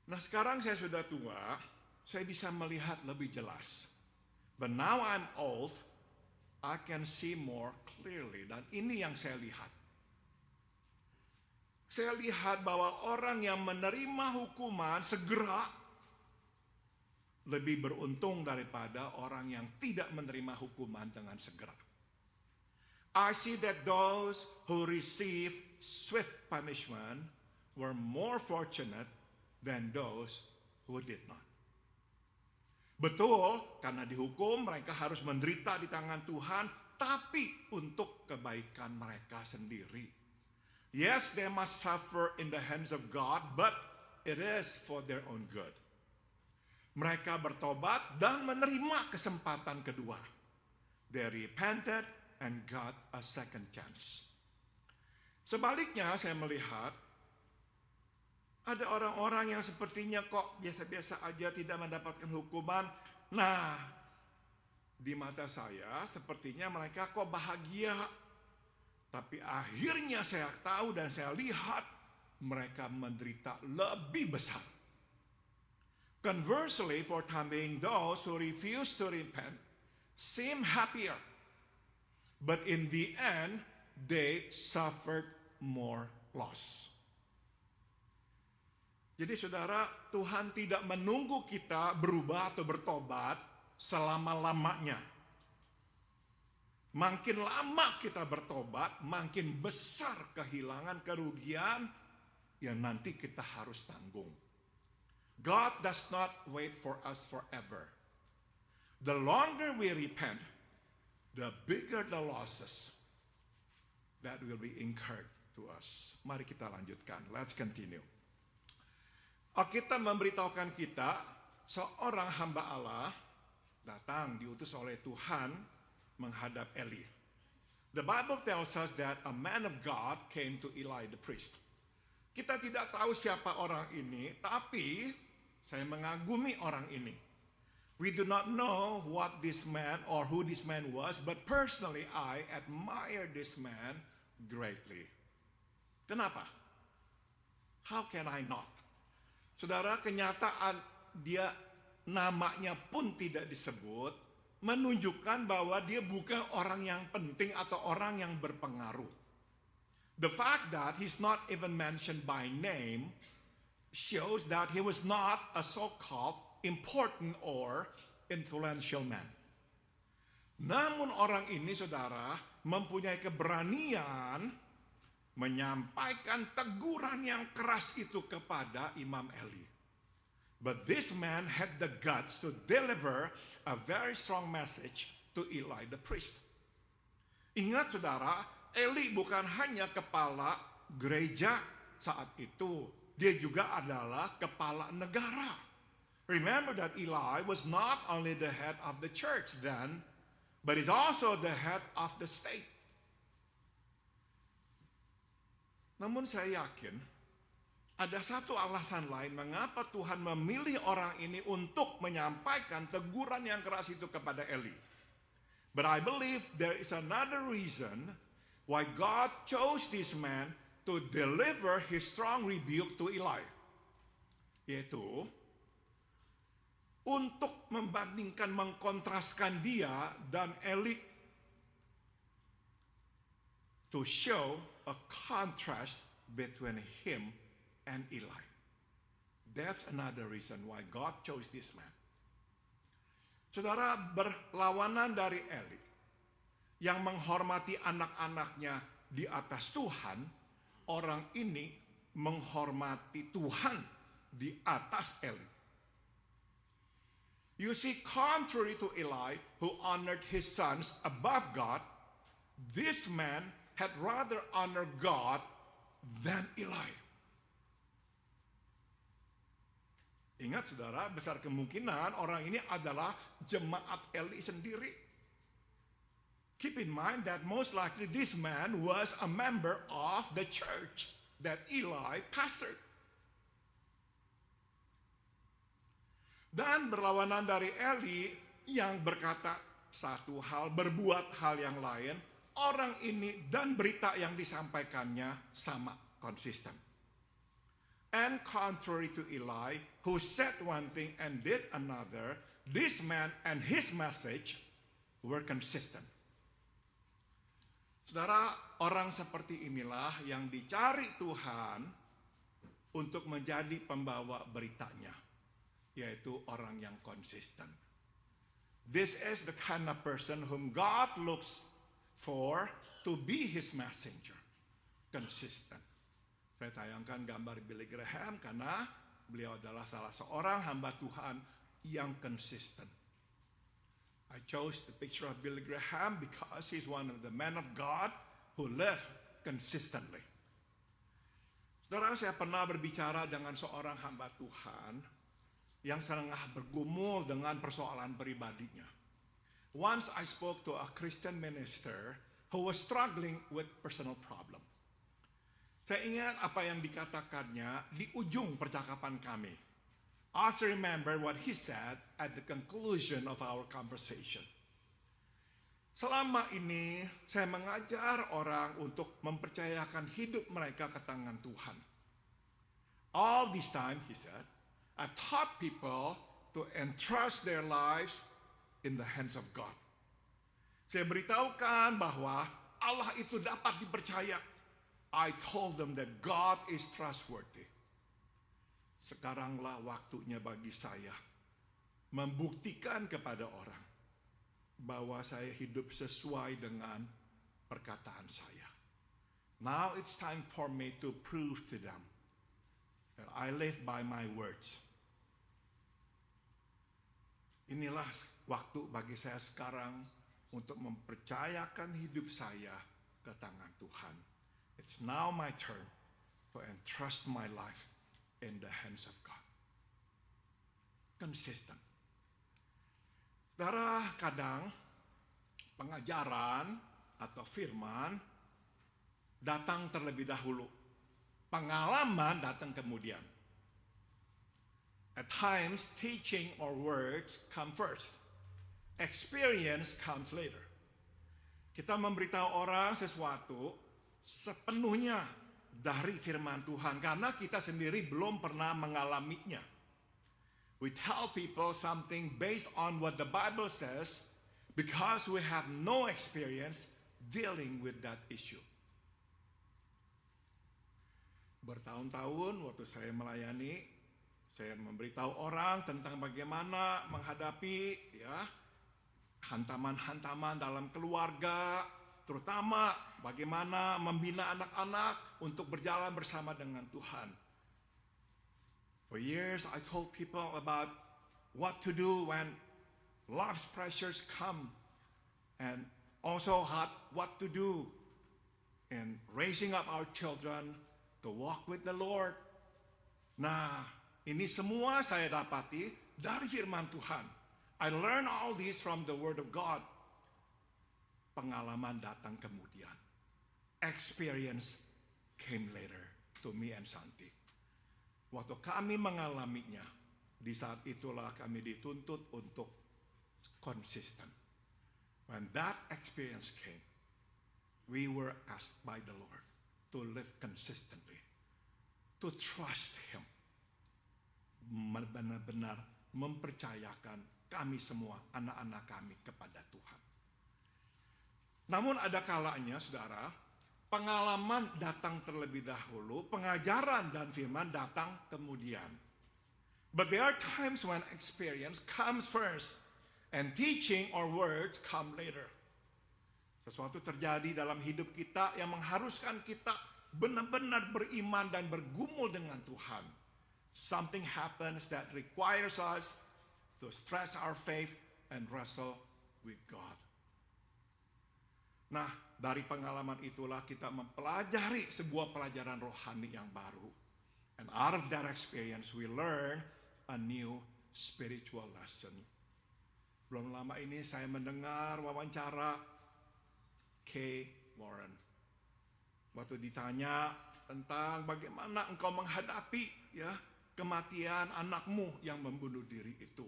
Nah, sekarang saya sudah tua, saya bisa melihat lebih jelas. But now I'm old, I can see more clearly. Dan ini yang saya lihat. Saya lihat bahwa orang yang menerima hukuman segera lebih beruntung daripada orang yang tidak menerima hukuman dengan segera. I see that those who receive swift punishment were more fortunate than those who did not. Betul, karena dihukum mereka harus menderita di tangan Tuhan, tapi untuk kebaikan mereka sendiri. Yes, they must suffer in the hands of God, but it is for their own good. Mereka bertobat dan menerima kesempatan kedua. They repented and got a second chance. Sebaliknya saya melihat ada orang-orang yang sepertinya kok biasa-biasa aja tidak mendapatkan hukuman. Nah, di mata saya sepertinya mereka kok bahagia. Tapi akhirnya saya tahu dan saya lihat mereka menderita lebih besar. Conversely, for time being, those who refuse to repent seem happier. But in the end, they suffered more loss. Jadi saudara, Tuhan tidak menunggu kita berubah atau bertobat selama-lamanya. Makin lama kita bertobat, makin besar kehilangan kerugian yang nanti kita harus tanggung. God does not wait for us forever. The longer we repent, the bigger the losses that will be incurred to us. Mari kita lanjutkan. Let's continue. Alkitab memberitahukan kita seorang hamba Allah datang diutus oleh Tuhan menghadap Eli. The Bible tells us that a man of God came to Eli the priest. Kita tidak tahu siapa orang ini, tapi saya mengagumi orang ini. We do not know what this man or who this man was, but personally I admire this man greatly. Kenapa? How can I not? Saudara, kenyataan dia namanya pun tidak disebut, menunjukkan bahwa dia bukan orang yang penting atau orang yang berpengaruh. The fact that he's not even mentioned by name shows that he was not a so-called important or influential man. Namun orang ini, saudara, mempunyai keberanian menyampaikan teguran yang keras itu kepada Imam Eli. But this man had the guts to deliver a very strong message to Eli the priest. Ingat saudara, Eli bukan hanya kepala gereja saat itu, dia juga adalah kepala negara. Remember that Eli was not only the head of the church then, but is also the head of the state. Namun saya yakin ada satu alasan lain mengapa Tuhan memilih orang ini untuk menyampaikan teguran yang keras itu kepada Eli. But I believe there is another reason why God chose this man to deliver his strong rebuke to Eli. Yaitu untuk membandingkan, mengkontraskan dia dan Eli, to show a contrast between him and Eli. That's another reason why God chose this man. Saudara, berlawanan dari Eli yang menghormati anak-anaknya di atas Tuhan, orang ini menghormati Tuhan di atas Eli. You see, contrary to Eli, who honored his sons above God, this man had rather honored God than Eli. Ingat saudara, besar kemungkinan orang ini adalah jemaat Eli sendiri. Keep in mind that most likely this man was a member of the church that Eli pastored. Dan berlawanan dari Eli yang berkata satu hal, berbuat hal yang lain, orang ini dan berita yang disampaikannya sama konsisten. And contrary to Eli, who said one thing and did another, this man and his message were consistent. Saudara, orang seperti inilah yang dicari Tuhan untuk menjadi pembawa beritanya, yaitu orang yang konsisten. This is the kind of person whom God looks for to be his messenger. Consistent. Saya tayangkan gambar Billy Graham karena beliau adalah salah seorang hamba Tuhan yang konsisten. I chose the picture of Billy Graham because he's one of the men of God who live consistently. Saudara, saya pernah berbicara dengan seorang hamba Tuhan yang setengah bergumul dengan persoalan pribadinya. Once I spoke to a Christian minister who was struggling with personal problem. Saya ingat apa yang dikatakannya di ujung percakapan kami. I also remember what he said at the conclusion of our conversation. Selama ini saya mengajar orang untuk mempercayakan hidup mereka ke tangan Tuhan. All this time, he said, I've taught people to entrust their lives in the hands of God. Saya beritahukan bahwa Allah itu dapat dipercaya. I told them that God is trustworthy. Sekaranglah waktunya bagi saya membuktikan kepada orang bahwa saya hidup sesuai dengan perkataan saya. Now it's time for me to prove to them that I live by my words. Inilah waktu bagi saya sekarang untuk mempercayakan hidup saya ke tangan Tuhan. It's now my turn to entrust my life in the hands of God. Consistent. Saudara, kadang pengajaran atau firman datang terlebih dahulu. Pengalaman datang kemudian. At times, teaching or words come first. Experience comes later. Kita memberitahu orang sesuatu sepenuhnya dari firman Tuhan karena kita sendiri belum pernah mengalaminya. We tell people something based on what the Bible says because we have no experience dealing with that issue. Bertahun-tahun waktu saya melayani, saya memberitahu orang tentang bagaimana menghadapi hantaman-hantaman dalam keluarga, terutama bagaimana membina anak-anak untuk berjalan bersama dengan Tuhan. For years I told people about what to do when life's pressures come and also what to do in raising up our children to walk with the Lord. Nah, ini semua saya dapati dari firman Tuhan. I learned all this from the Word of God. Pengalaman datang kemudian. Experience came later to me and Santi. Waktu kami mengalaminya, di saat itulah kami dituntut untuk konsisten. When that experience came, we were asked by the Lord to live consistently, to trust Him. Benar-benar mempercayakan kami semua, anak-anak kami kepada Tuhan. Namun ada kalanya, saudara, pengalaman datang terlebih dahulu, pengajaran dan firman datang kemudian. But there are times when experience comes first, and teaching or words come later. Sesuatu terjadi dalam hidup kita yang mengharuskan kita benar-benar beriman dan bergumul dengan Tuhan. Something happens that requires us to stretch our faith and wrestle with God. Nah, dari pengalaman itulah kita mempelajari sebuah pelajaran rohani yang baru. And out of that experience, we learn a new spiritual lesson. Belum lama ini saya mendengar wawancara Kay Warren. Waktu ditanya tentang bagaimana engkau menghadapi kematian anakmu yang membunuh diri itu.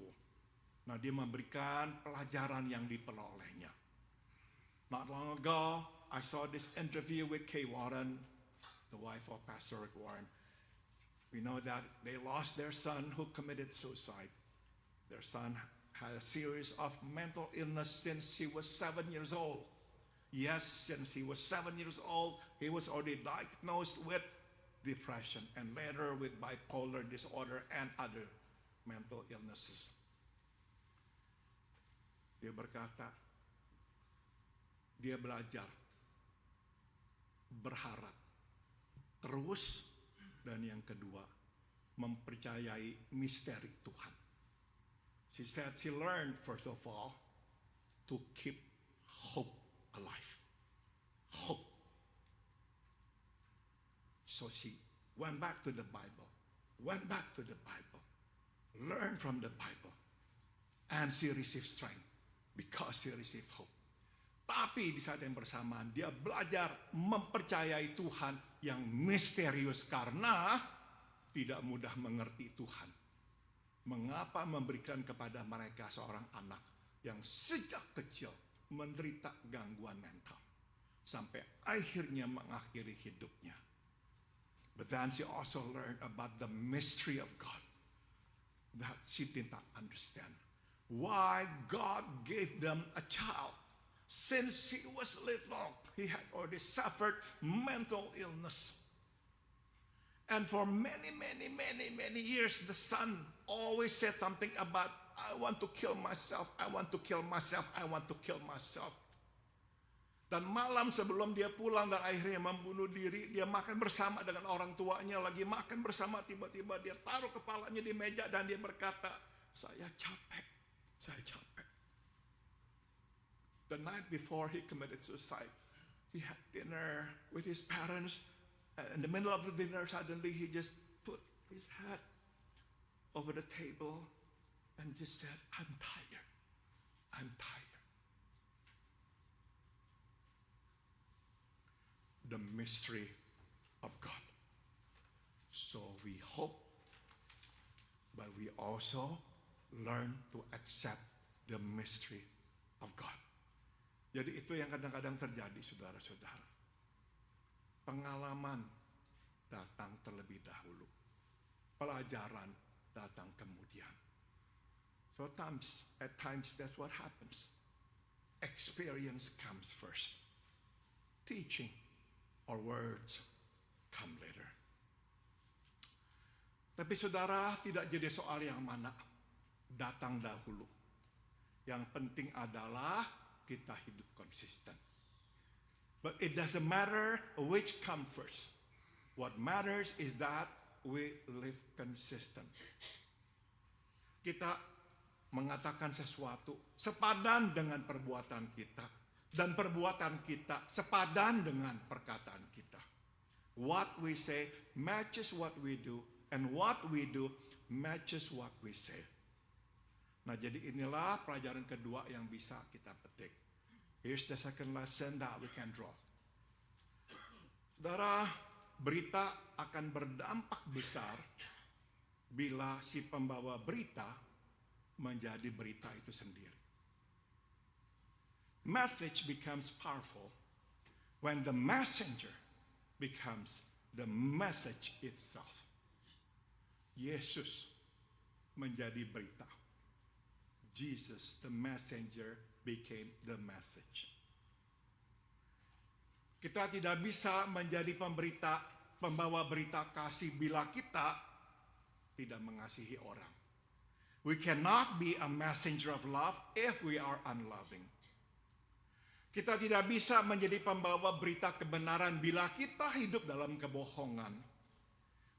Nah, dia memberikan pelajaran yang diperolehnya. Not long ago, I saw this interview with Kay Warren, the wife of Pastor Rick Warren. We know that they lost their son who committed suicide. Their son had a series of mental illness since he was 7 years old. Yes, since he was 7 years old, he was already diagnosed with depression and later with bipolar disorder and other mental illnesses. Dia berkata, dia belajar, berharap, terus, dan yang kedua, mempercayai misteri Tuhan. She said she learned, first of all, to keep hope alive. Hope. So she went back to the Bible, learned from the Bible, and she received strength because she received hope. Tapi di saat yang bersamaan dia belajar mempercayai Tuhan yang misterius karena tidak mudah mengerti Tuhan. Mengapa memberikan kepada mereka seorang anak yang sejak kecil menderita gangguan mental sampai akhirnya mengakhiri hidupnya. But then she also learned about the mystery of God that she did not understand. Why God gave them a child. Since he was little, he had already suffered mental illness. And for many years, the son always said something about, I want to kill myself, I want to kill myself, I want to kill myself. Dan malam sebelum dia pulang dan akhirnya membunuh diri, dia makan bersama dengan orang tuanya, lagi makan bersama, tiba-tiba dia taruh kepalanya di meja dan dia berkata, saya capek. The night before he committed suicide, he had dinner with his parents. In the middle of the dinner, suddenly he just put his head over the table and just said, I'm tired. The mystery of God. So we hope, but we also learn to accept the mystery of God. Jadi itu yang kadang-kadang terjadi, saudara-saudara. Pengalaman datang terlebih dahulu. Pelajaran datang kemudian. So at times that's what happens. Experience comes first. Teaching or words come later. Tapi saudara, tidak jadi soal yang mana datang dahulu. Yang penting adalah kita hidup konsisten. But it doesn't matter which come first. What matters is that we live consistent. Kita mengatakan sesuatu sepadan dengan perbuatan kita. Dan perbuatan kita sepadan dengan perkataan kita. What we say matches what we do. And what we do matches what we say. Nah, jadi inilah pelajaran kedua yang bisa kita petik. Here's the second lesson that we can draw. Saudara, berita akan berdampak besar bila si pembawa berita menjadi berita itu sendiri. Message becomes powerful when the messenger becomes the message itself. Yesus menjadi berita. Jesus, the messenger, became the message. Kita tidak bisa menjadi pembawa berita kasih bila kita tidak mengasihi orang. We cannot be a messenger of love if we are unloving. Kita tidak bisa menjadi pembawa berita kebenaran bila kita hidup dalam kebohongan.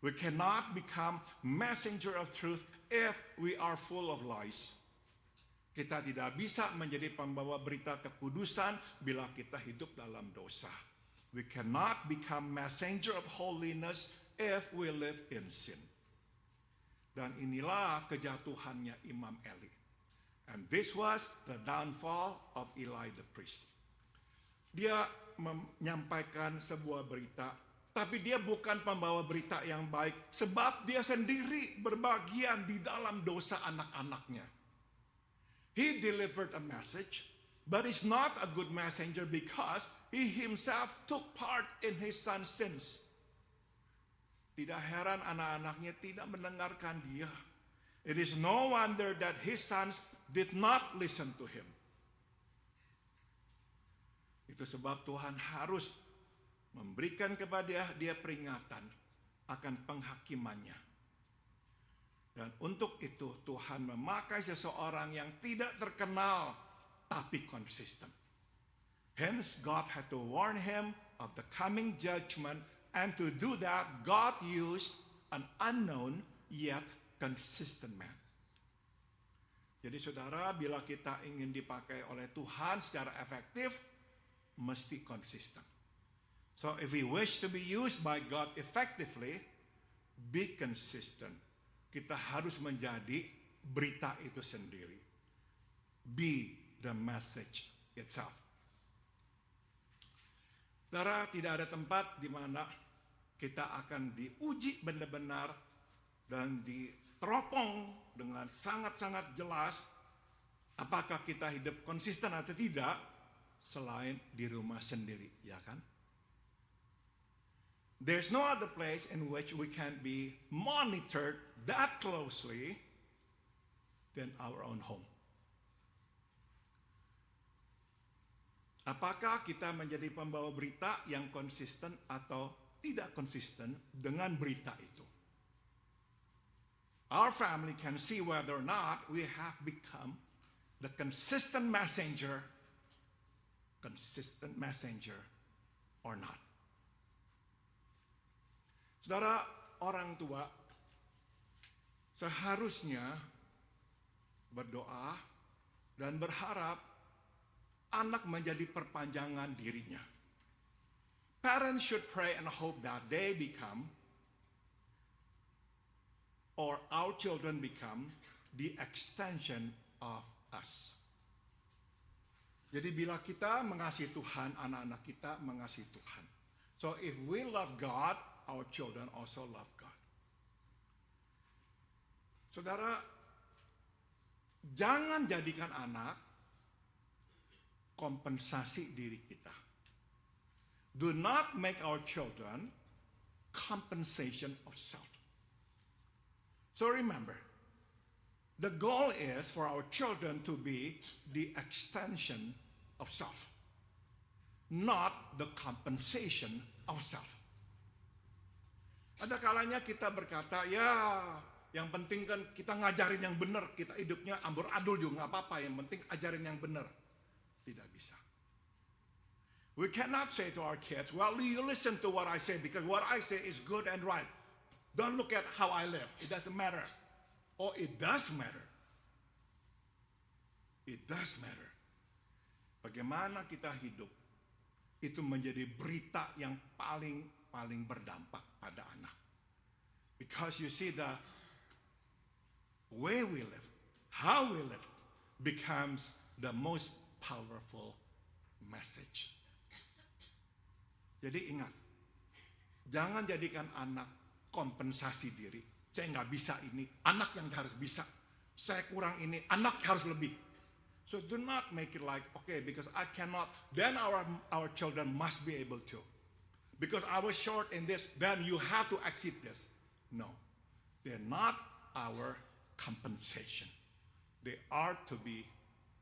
We cannot become messenger of truth if we are full of lies. Kita tidak bisa menjadi pembawa berita kekudusan bila kita hidup dalam dosa. We cannot become messenger of holiness if we live in sin. Dan inilah kejatuhannya Imam Eli. And this was the downfall of Eli the priest. Dia menyampaikan sebuah berita, tapi dia bukan pembawa berita yang baik, sebab dia sendiri berbagian di dalam dosa anak-anaknya. He delivered a message, but is not a good messenger because he himself took part in his son's sins. Tidak heran anak-anaknya tidak mendengarkan dia. It is no wonder that his sons did not listen to him. Itu sebab Tuhan harus memberikan kepada dia peringatan akan penghakimannya. Dan untuk itu Tuhan memakai seseorang yang tidak terkenal tapi konsisten. Hence God had to warn him of the coming judgment, and to do that God used an unknown yet consistent man. Jadi saudara, bila kita ingin dipakai oleh Tuhan secara efektif, mesti konsisten. So if we wish to be used by God effectively, be consistent. Kita harus menjadi berita itu sendiri. Be the message itself. Saudara, tidak ada tempat di mana kita akan diuji benar-benar dan diteropong dengan sangat-sangat jelas apakah kita hidup konsisten atau tidak selain di rumah sendiri, ya kan? There's no other place in which we can be monitored that closely than our own home. Apakah kita menjadi pembawa berita yang konsisten atau tidak konsisten dengan berita itu? Our family can see whether or not we have become the consistent messenger or not. Saudara, orang tua seharusnya berdoa dan berharap anak menjadi perpanjangan dirinya. Parents should pray and hope that they become, or our children become, the extension of us. Jadi bila kita mengasihi Tuhan, anak-anak kita mengasihi Tuhan. So if we love God, our children also love God. Saudara, jangan jadikan anak kompensasi diri kita. Do not make our children compensation of self. So remember, the goal is for our children to be the extension of self, not the compensation of self. Ada kalanya kita berkata, ya yang penting kan kita ngajarin yang benar, kita hidupnya ambur-adul juga nggak apa-apa, yang penting ajarin yang benar. Tidak bisa. We cannot say to our kids, well, you listen to what I say because what I say is good and right. Don't look at how I live. It doesn't matter. Oh, it does matter. It does matter. Bagaimana kita hidup, itu menjadi berita yang paling berdampak pada anak. Because you see, the way we live, how we live, becomes the most powerful message. Jadi ingat, jangan jadikan anak kompensasi diri. Saya nggak bisa ini, anak yang harus bisa. Saya kurang ini, anak harus lebih. So do not make it like, okay, because I cannot, then our children must be able to. because I was short in this, then you have to exceed this. No, they're not our compensation. They are to be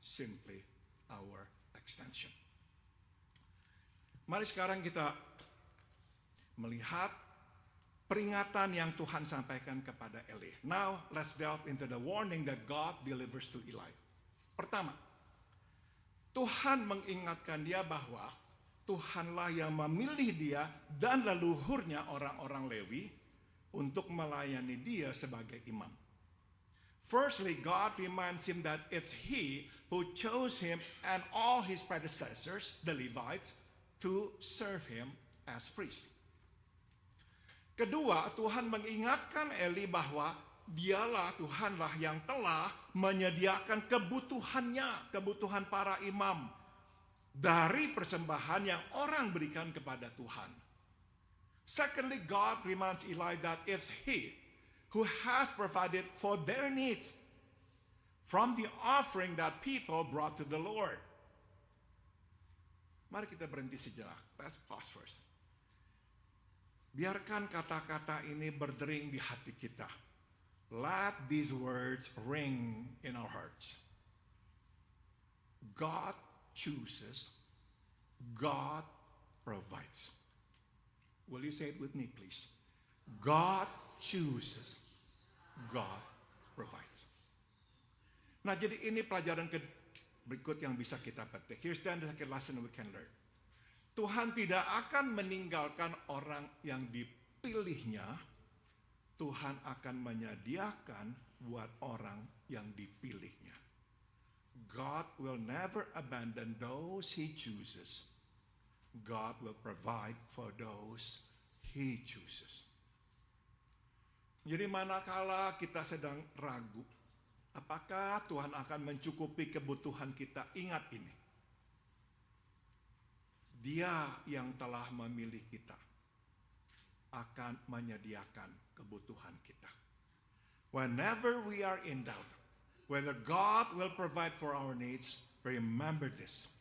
simply our extension. Mari sekarang kita melihat peringatan yang Tuhan sampaikan kepada Eli. Now, let's delve into the warning that God delivers to Eli. Pertama, Tuhan mengingatkan dia bahwa Tuhanlah yang memilih dia dan leluhurnya orang-orang Lewi untuk melayani dia sebagai imam. Firstly, God reminds him that it's He who chose him and all his predecessors, the Levites, to serve him as priest. Kedua, Tuhan mengingatkan Eli bahwa dialah Tuhanlah yang telah menyediakan kebutuhan para imam dari persembahan yang orang berikan kepada Tuhan. Secondly, God reminds Eli that it's He who has provided for their needs from the offering that people brought to the Lord. Mari kita berhenti sejenak. Let's pause first. Biarkan kata-kata ini berdering di hati kita. Let these words ring in our hearts. God chooses, God provides. Will you say it with me, please? God chooses, God provides. Nah, jadi ini pelajaran berikut yang bisa kita petik. Here's the second lesson we can learn. Tuhan tidak akan meninggalkan orang yang dipilihnya. Tuhan akan menyediakan buat orang yang dipilihnya. God will never abandon those He chooses. God will provide for those He chooses. Jadi manakala kita sedang ragu, apakah Tuhan akan mencukupi kebutuhan kita? Ingat ini. Dia yang telah memilih kita akan menyediakan kebutuhan kita. Whenever we are in doubt, whether God will provide for our needs, remember this.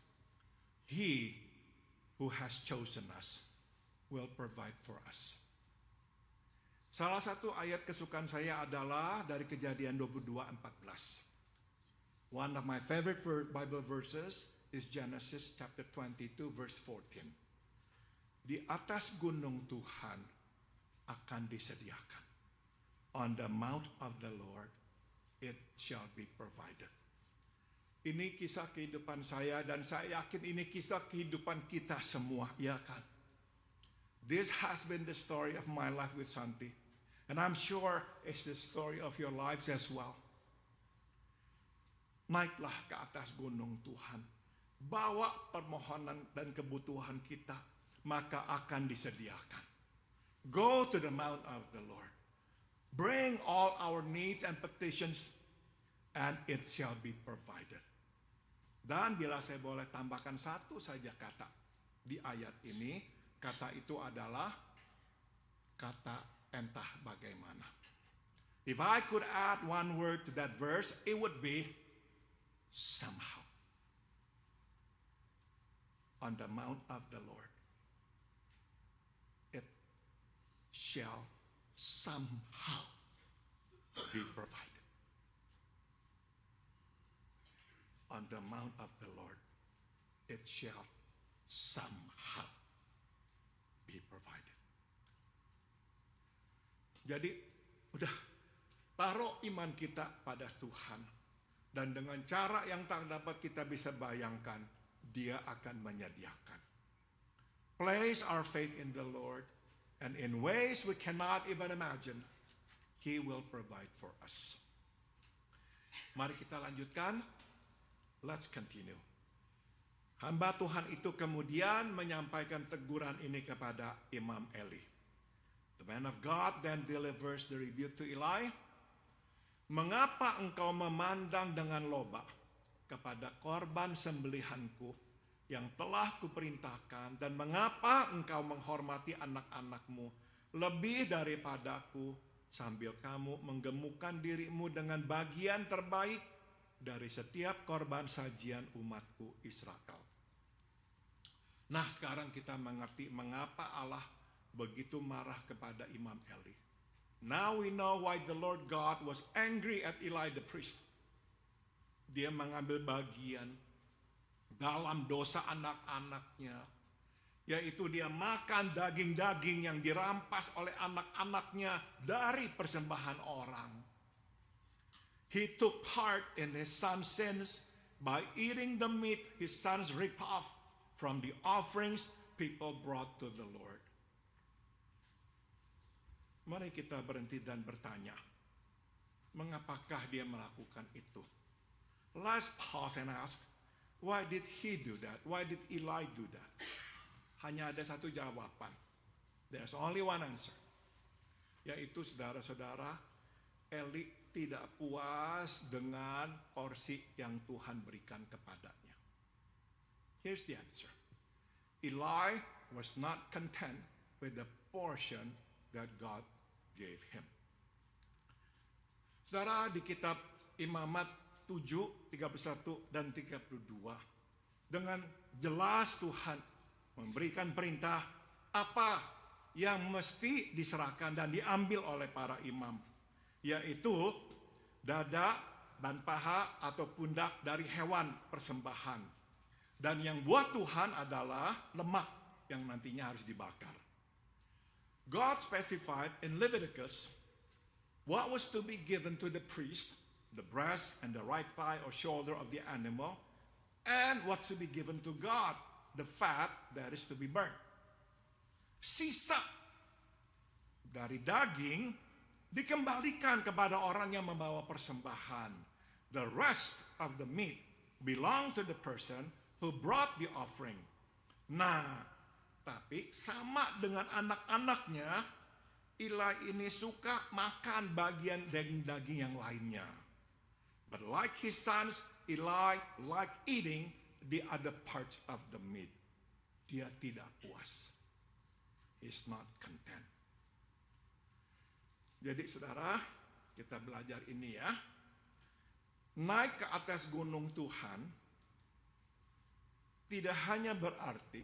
He who has chosen us will provide for us. Salah satu ayat kesukaan saya adalah dari Kejadian 22:14. One of my favorite Bible verses is Genesis chapter 22 verse 14. Di atas gunung Tuhan akan disediakan. On the mount of the Lord it shall be provided. Ini kisah kehidupan saya dan saya yakin ini kisah kehidupan kita semua, ya kan? This has been the story of my life with Santi. And I'm sure it's the story of your lives as well. Naiklah ke atas gunung Tuhan. Bawa permohonan dan kebutuhan kita, maka akan disediakan. Go to the mount of the Lord. Bring all our needs and petitions, and it shall be provided. Dan bila saya boleh tambahkan satu saja kata di ayat ini, kata itu adalah kata entah bagaimana. If I could add one word to that verse, it would be somehow. On the mount of the Lord, it shall somehow be provided. On the mount of the Lord, it shall somehow be provided. Jadi, udah taruh iman kita pada Tuhan. Dan dengan cara yang tak dapat kita bisa bayangkan, Dia akan menyediakan. Place our faith in the Lord, and in ways we cannot even imagine, He will provide for us. Mari kita lanjutkan. Let's continue. Hamba Tuhan itu kemudian menyampaikan teguran ini kepada Imam Eli. The man of God then delivers the rebuke to Eli. Mengapa engkau memandang dengan loba kepada korban sembelihanku yang telah kuperintahkan, dan mengapa engkau menghormati anak-anakmu lebih daripadaku, sambil kamu menggemukkan dirimu dengan bagian terbaik dari setiap korban sajian umatku Israel. Nah, sekarang kita mengerti mengapa Allah begitu marah kepada Imam Eli. Now we know why the Lord God was angry at Eli the priest. Dia mengambil bagian dalam dosa anak-anaknya, yaitu dia makan daging-daging yang dirampas oleh anak-anaknya dari persembahan orang. He took part in his son's sins by eating the meat his sons ripped off from the offerings people brought to the Lord. Mari kita berhenti dan bertanya, mengapakah dia melakukan itu? Let's pause and ask, why did he do that? Why did Eli do that? Hanya ada satu jawaban. There's only one answer. Yaitu saudara-saudara, Eli tidak puas dengan porsi yang Tuhan berikan kepadanya. Here's the answer. Eli was not content with the portion that God gave him. Saudara, di kitab Imamat 7, 31 dan 32, dengan jelas Tuhan memberikan perintah apa yang mesti diserahkan dan diambil oleh para imam, yaitu dada dan paha atau pundak dari hewan persembahan. Dan yang buat Tuhan adalah lemak yang nantinya harus dibakar. God specified in Leviticus what was to be given to the priest, the breast and the right thigh or shoulder of the animal, and what's to be given to God, the fat that is to be burned. Sisa dari daging dikembalikan kepada orang yang membawa persembahan. The rest of the meat belongs to the person who brought the offering. Nah, tapi sama dengan anak-anaknya, Eli ini suka makan bagian daging-daging yang lainnya. But like his sons, Eli liked eating the other parts of the meat. Dia tidak puas. He's not content. Jadi saudara, kita belajar ini ya. Naik ke atas gunung Tuhan tidak hanya berarti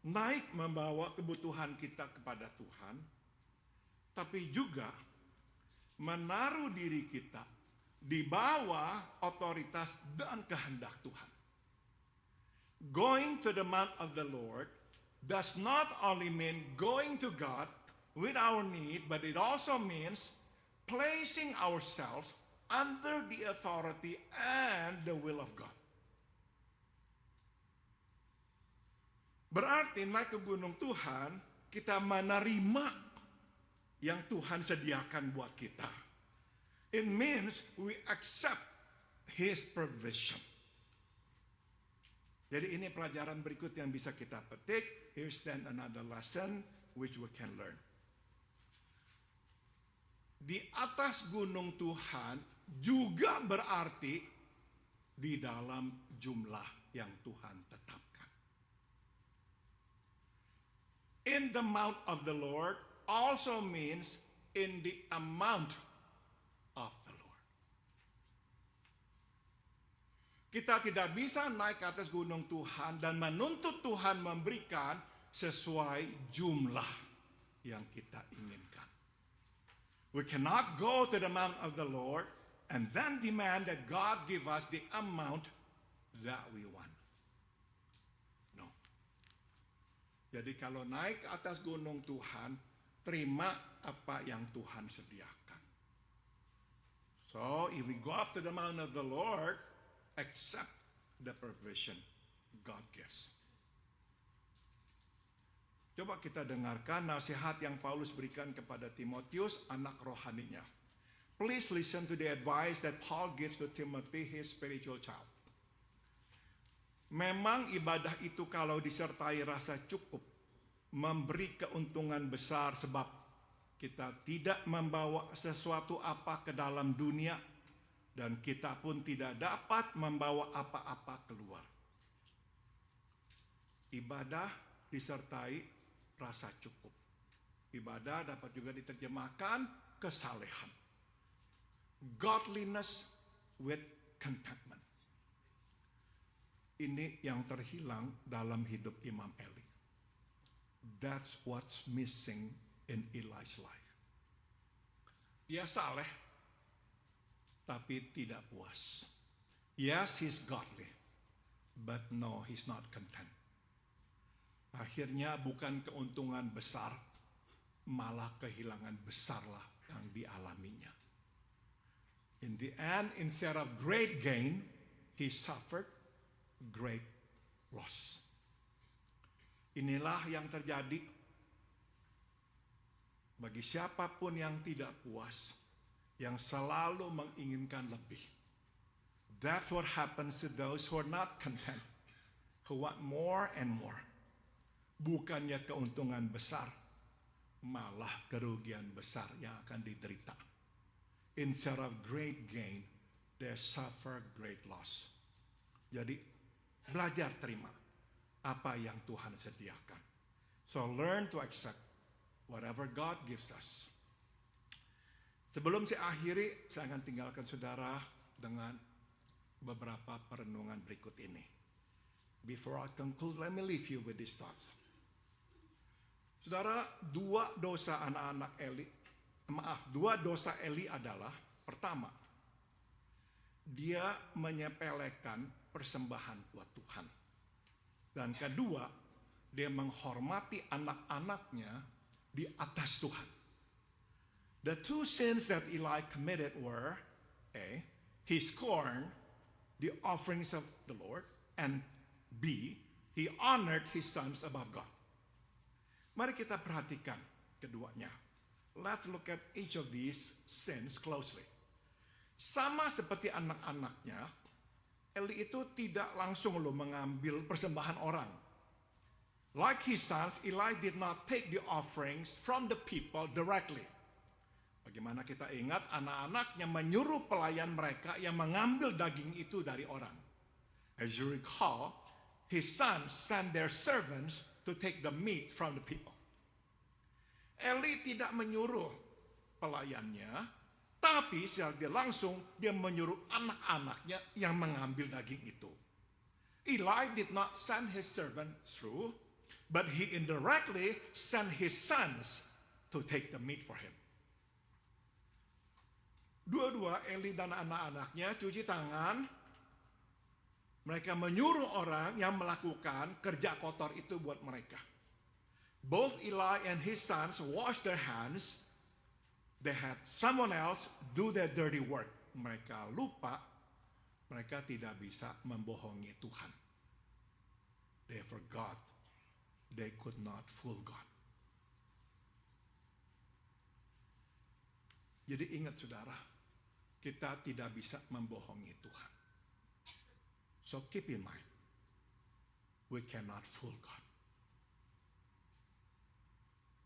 naik membawa kebutuhan kita kepada Tuhan, tapi juga menaruh diri kita di bawah otoritas dan kehendak Tuhan. Going to the mount of the Lord does not only mean going to God with our need, but it also means placing ourselves under the authority and the will of God. Berarti naik ke gunung Tuhan, kita menerima yang Tuhan sediakan buat kita. It means we accept His provision. Jadi ini pelajaran berikut yang bisa kita petik. Here's then another lesson which we can learn. Di atas gunung Tuhan juga berarti di dalam jumlah yang Tuhan tetapkan. In the mount of the Lord also means in the amount of the Lord. Kita tidak bisa naik ke atas gunung Tuhan dan menuntut Tuhan memberikan sesuai jumlah yang kita inginkan. We cannot go to the mount of the Lord and then demand that God give us the amount that we want. No. Jadi kalau naik ke atas gunung Tuhan, terima apa yang Tuhan sediakan. So if we go up to the mount of the Lord, accept the provision God gives. Coba kita dengarkan nasihat yang Paulus berikan kepada Timotius, anak rohaninya. Please listen to the advice that Paul gives to Timothy, his spiritual child. Memang ibadah itu kalau disertai rasa cukup, memberi keuntungan besar sebab kita tidak membawa sesuatu apa ke dalam dunia dan kita pun tidak dapat membawa apa-apa keluar. Ibadah disertai rasa cukup. Ibadah dapat juga diterjemahkan kesalehan. Godliness with contentment. Ini yang terhilang dalam hidup Imam Eli. That's what's missing in Eli's life. Dia saleh, tapi tidak puas. Yes, he's godly, but no, he's not content. Akhirnya bukan keuntungan besar, malah kehilangan besarlah yang dialaminya. In the end, instead of great gain, he suffered great loss. Inilah yang terjadi bagi siapapun yang tidak puas, yang selalu menginginkan lebih. That's what happens to those who are not content, who want more and more. Bukannya keuntungan besar, malah kerugian besar yang akan diderita. Instead of great gain, they suffer great loss. Jadi, belajar terima apa yang Tuhan sediakan. So learn to accept whatever God gives us. Sebelum saya akhiri, saya akan tinggalkan saudara dengan beberapa perenungan berikut ini. Before I conclude, let me leave you with these thoughts. Saudara, dua dosa Eli adalah, pertama, dia menyepelekan persembahan buat Tuhan. Dan kedua, dia menghormati anak-anaknya di atas Tuhan. The two sins that Eli committed were, A, he scorned the offerings of the Lord, and B, he honored his sons above God. Mari kita perhatikan keduanya. Let's look at each of these sins closely. Sama seperti anak-anaknya, Eli itu tidak langsung mengambil persembahan orang. Like his sons, Eli did not take the offerings from the people directly. Bagaimana kita ingat anak-anaknya menyuruh pelayan mereka yang mengambil daging itu dari orang. As you recall, his sons sent their servants to take the meat from the people. Eli tidak menyuruh pelayannya, tapi secara dia langsung dia menyuruh anak-anaknya yang mengambil daging itu. Eli did not send his servant through, but he indirectly sent his sons to take the meat for him. Dua-dua Eli dan anak-anaknya cuci tangan. Mereka menyuruh orang yang melakukan kerja kotor itu buat mereka. Both Eli and his sons washed their hands. They had someone else do their dirty work. Mereka lupa, mereka tidak bisa membohongi Tuhan. They forgot. They could not fool God. Jadi ingat saudara, kita tidak bisa membohongi Tuhan. So keep in mind, we cannot fool God.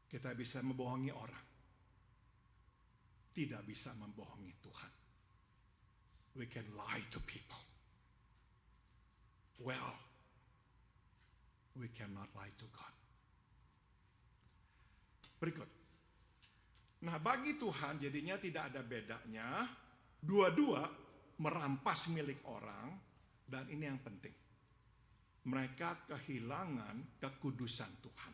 Kita bisa membohongi orang, tidak bisa membohongi Tuhan. We can lie to people. Well, we cannot lie to God. Berikut. Nah, bagi Tuhan jadinya tidak ada bedanya. Dua-dua merampas milik orang. Dan ini yang penting. Mereka kehilangan kekudusan Tuhan.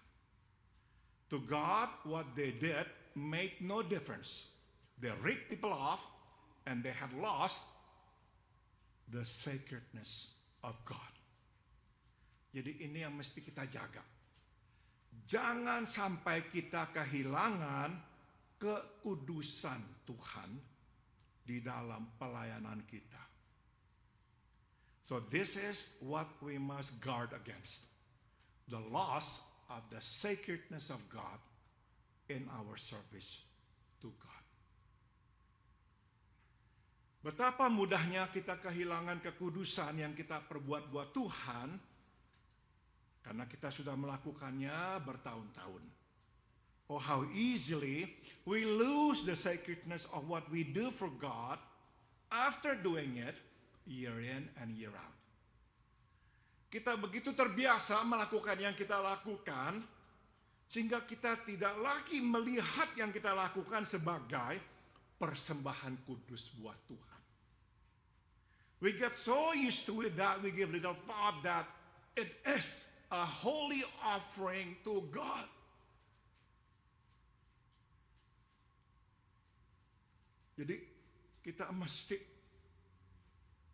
To God, what they did made no difference. They ripped people off and they had lost the sacredness of God. Jadi ini yang mesti kita jaga. Jangan sampai kita kehilangan kekudusan Tuhan di dalam pelayanan kita. So this is what we must guard against. The loss of the sacredness of God in our service to God. Betapa mudahnya kita kehilangan kekudusan yang kita perbuat buat Tuhan karena kita sudah melakukannya bertahun-tahun. Oh, how easily we lose the sacredness of what we do for God after doing it year in and year out. Kita begitu terbiasa melakukan yang kita lakukan sehingga kita tidak lagi melihat yang kita lakukan sebagai persembahan kudus buat Tuhan. We get so used to it that we give little thought that it is a holy offering to God. Jadi kita mesti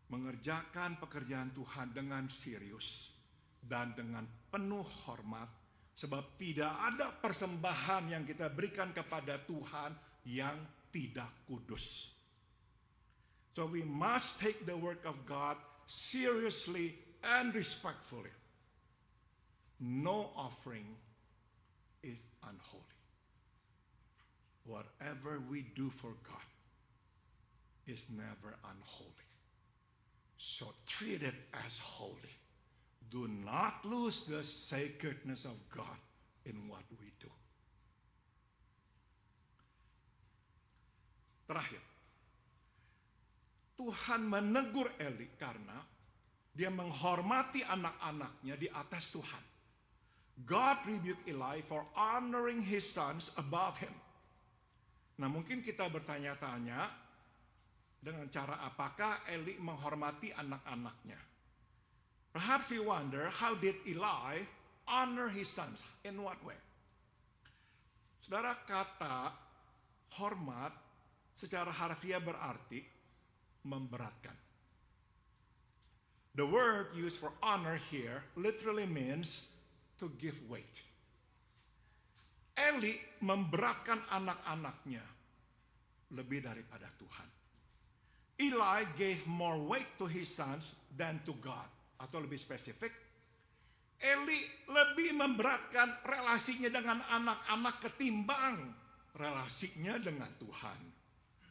mengerjakan pekerjaan Tuhan dengan serius dan dengan penuh hormat, sebab tidak ada persembahan yang kita berikan kepada Tuhan yang tidak kudus. So we must take the work of God seriously and respectfully. No offering is unholy. Whatever we do for God is never unholy. So treat it as holy. Do not lose the sacredness of God in what we do. Terakhir, Tuhan menegur Eli karena dia menghormati anak-anaknya di atas Tuhan. God rebuked Eli for honoring his sons above him. Nah, mungkin kita bertanya-tanya dengan cara apakah Eli menghormati anak-anaknya. Perhaps you wonder, how did Eli honor his sons? In what way? Saudara, kata hormat secara harfiah berarti memberatkan. The word used for honor here literally means to give weight. Eli memberatkan anak-anaknya lebih daripada Tuhan. Eli gave more weight to his sons than to God. Atau lebih spesifik, Eli lebih memberatkan relasinya dengan anak-anak ketimbang relasinya dengan Tuhan.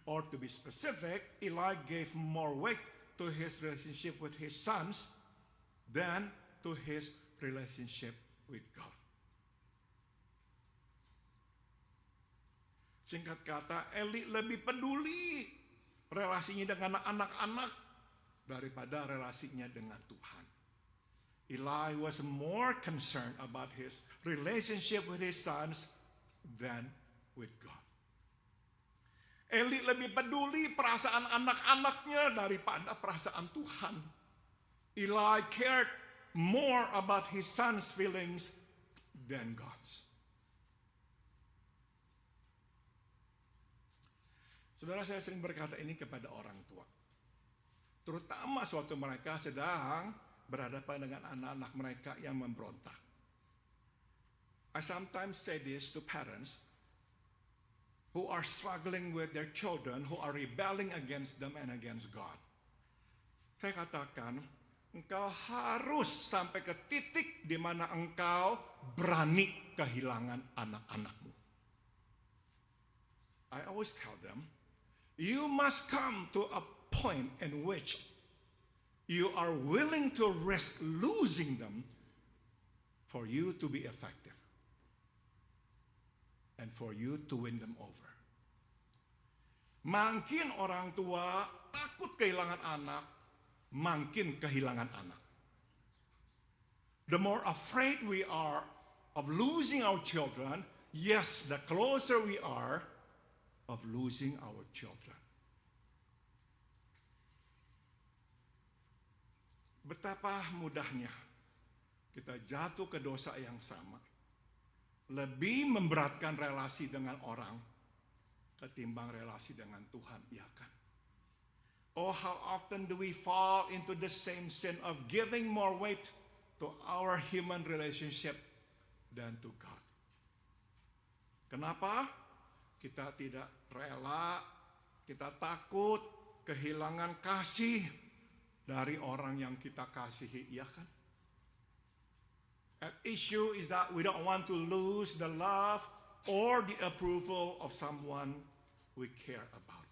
Or to be specific, Eli gave more weight to his relationship with his sons than to his relationship with God. Singkat kata, Eli lebih peduli relasinya dengan anak-anak daripada relasinya dengan Tuhan. Eli was more concerned about his relationship with his sons than with God. Eli lebih peduli perasaan anak-anaknya daripada perasaan Tuhan. Eli cared more about his son's feelings than God's. Saudara, saya sering berkata ini kepada orang tua. Terutama suatu mereka sedang berhadapan dengan anak-anak mereka yang memberontak. I sometimes say this to parents who are struggling with their children, who are rebelling against them and against God. Saya katakan, engkau harus sampai ke titik di mana engkau berani kehilangan anak-anakmu. I always tell them, you must come to a point in which you are willing to risk losing them for you to be effective and for you to win them over. Makin orang tua takut kehilangan anak, makin kehilangan anak. The more afraid we are of losing our children, yes, the closer we are of losing our children. Betapa mudahnya kita jatuh ke dosa yang sama. Lebih memberatkan relasi dengan orang ketimbang relasi dengan Tuhan, ya kan? Oh, how often do we fall into the same sin of giving more weight to our human relationship than to God? Kenapa? Kita tidak rela, kita takut kehilangan kasih dari orang yang kita kasihi, ya kan? An issue is that we don't want to lose the love or the approval of someone we care about.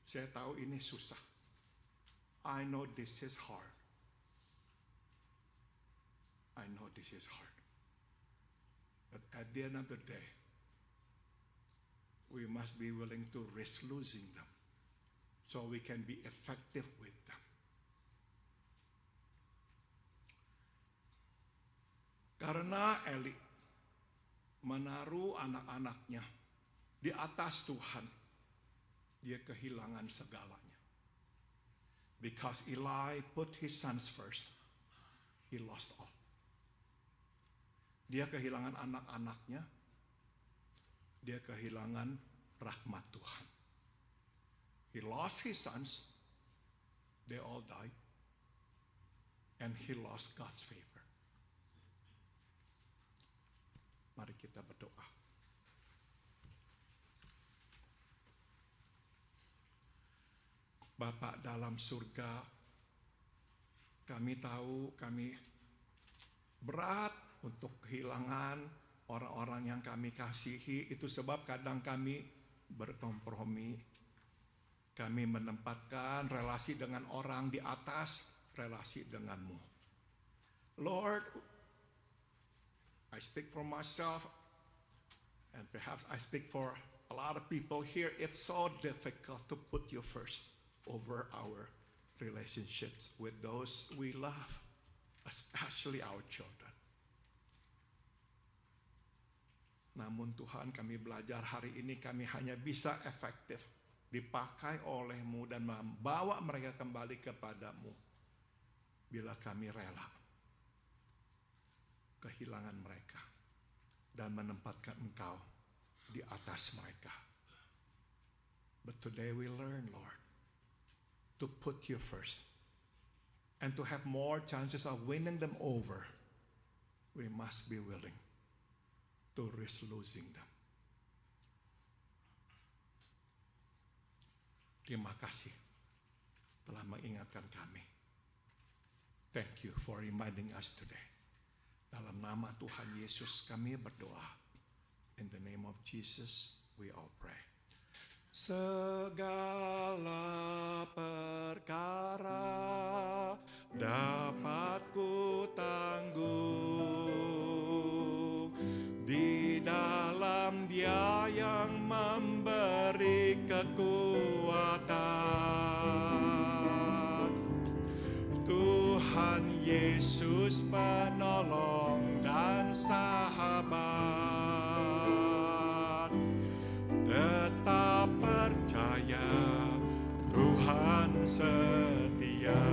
Saya tahu ini susah. I know this is hard. I know this is hard. But at the end of the day, we must be willing to risk losing them so we can be effective with them. Karena Eli menaruh anak-anaknya di atas Tuhan, dia kehilangan segalanya. Because Eli put his sons first, He lost all. Dia kehilangan anak-anaknya. Dia kehilangan rahmat Tuhan. He lost his sons. They all died. And he lost God's favor. Mari kita berdoa. Bapa dalam surga, kami tahu kami berat untuk kehilangan orang-orang yang kami kasihi. Itu sebab kadang kami berkompromi. Kami menempatkan relasi dengan orang di atas relasi denganmu. Lord, I speak for myself, and perhaps I speak for a lot of people here. It's so difficult to put you first over our relationships with those we love, especially our children. Namun Tuhan, kami belajar hari ini kami hanya bisa efektif dipakai oleh-Mu dan membawa mereka kembali kepadamu bila kami rela kehilangan mereka dan menempatkan Engkau di atas mereka. But today we learn, Lord, to put you first and to have more chances of winning them over. We must be willing to risk losing them. Terima kasih telah mengingatkan kami. Thank you for reminding us today. Dalam nama Tuhan Yesus kami berdoa. In the name of Jesus we all pray. Segala perkara dapat ku tanggung di dalam Dia yang memberi kekuatan. Tuhan Yesus penolong dan sahabat. Tetap percaya Tuhan setia.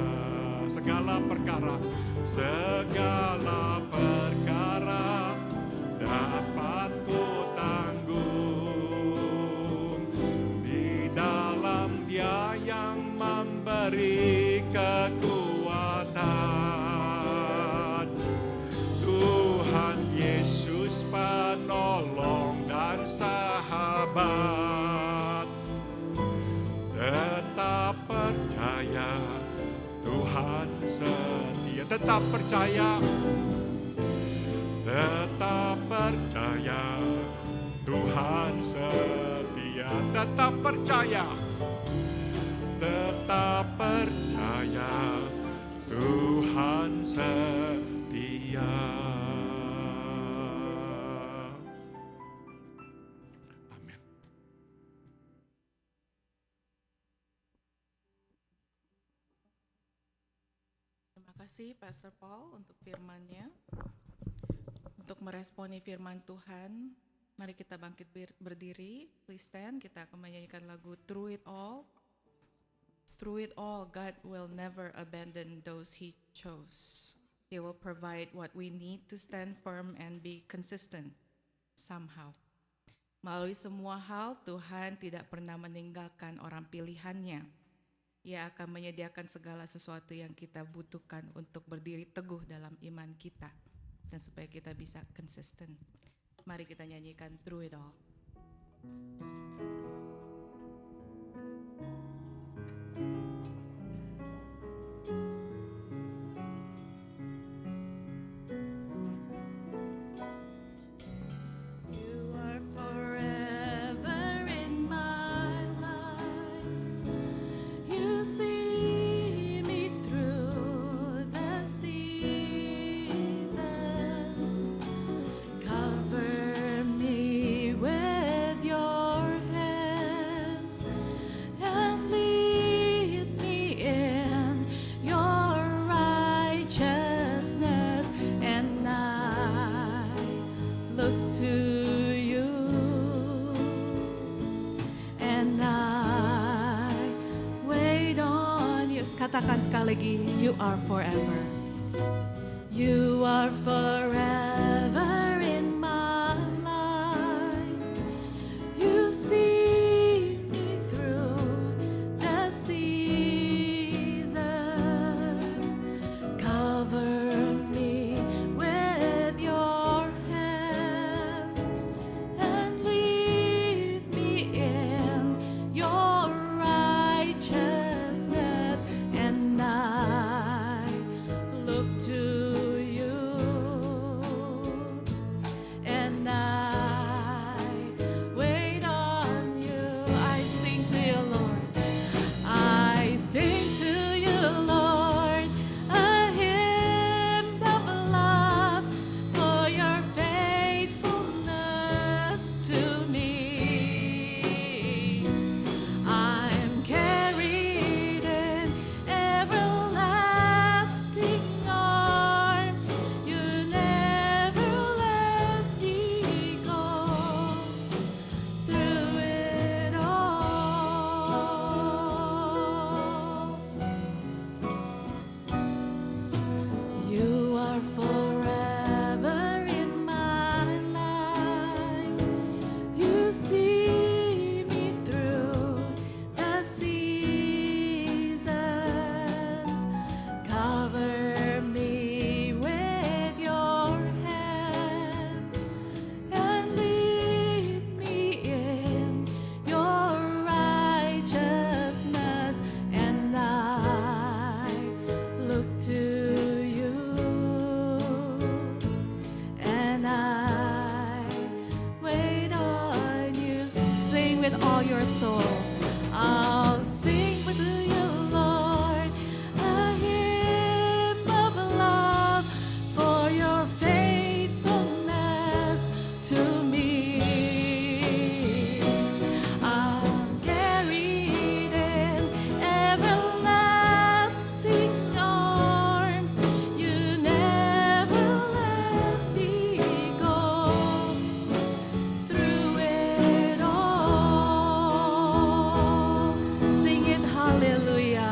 Segala perkara dapat ku tanggung di dalam Dia yang memberi kekuatan. Tuhan Yesus penolong dan sahabat. Tetap percaya Tuhan setia. Tetap percaya Tuhan setia. Tetap percaya Tuhan setia. Amin.
Terima kasih Pastor Paul untuk firman-Nya. Untuk meresponi firman Tuhan, mari kita bangkit berdiri. Please stand, kita akan menyanyikan lagu Through It All. Through it all, God will never abandon those He chose. He will provide what we need to stand firm and be consistent somehow. Melalui semua hal, Tuhan tidak pernah meninggalkan orang pilihannya. Ia akan menyediakan segala sesuatu yang kita butuhkan untuk berdiri teguh dalam iman kita. Dan supaya kita bisa konsisten. Mari kita nyanyikan Through It All. Katakan sekali lagi, you are forever.
You are forever in my life. You see me through the season. Cover me with your hand and lead me in your righteousness. And I look to you, and I wait on you. I sing to you, Lord. I sing to you, Lord, a hymn of love for your faithfulness to me. I'm carried in everlasting arms. You never let me go through it all. You are forever in my life. You see me through the seasons. Cover me with your hand and lead me in your righteousness. And I look to you, and I wait on you. Sing with all your soul. I'll sing with you, Lord, a hymn of love for your faithfulness to me. I'm carried in everlasting arms. You never let me go through it all. Sing it, hallelujah.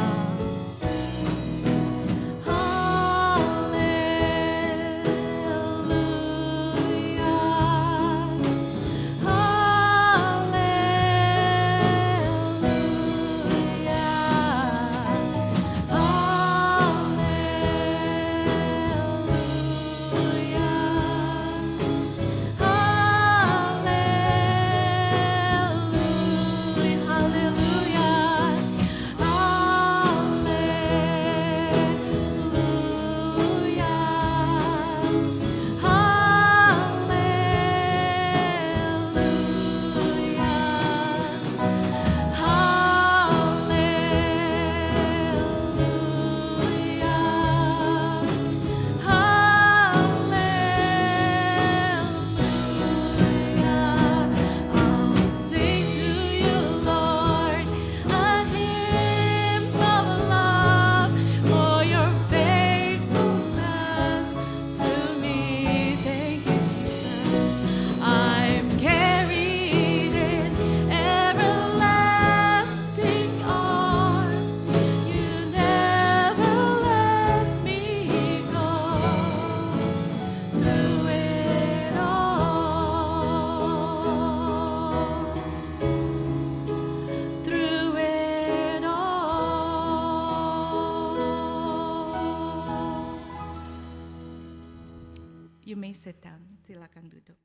You may sit down. Silakan duduk.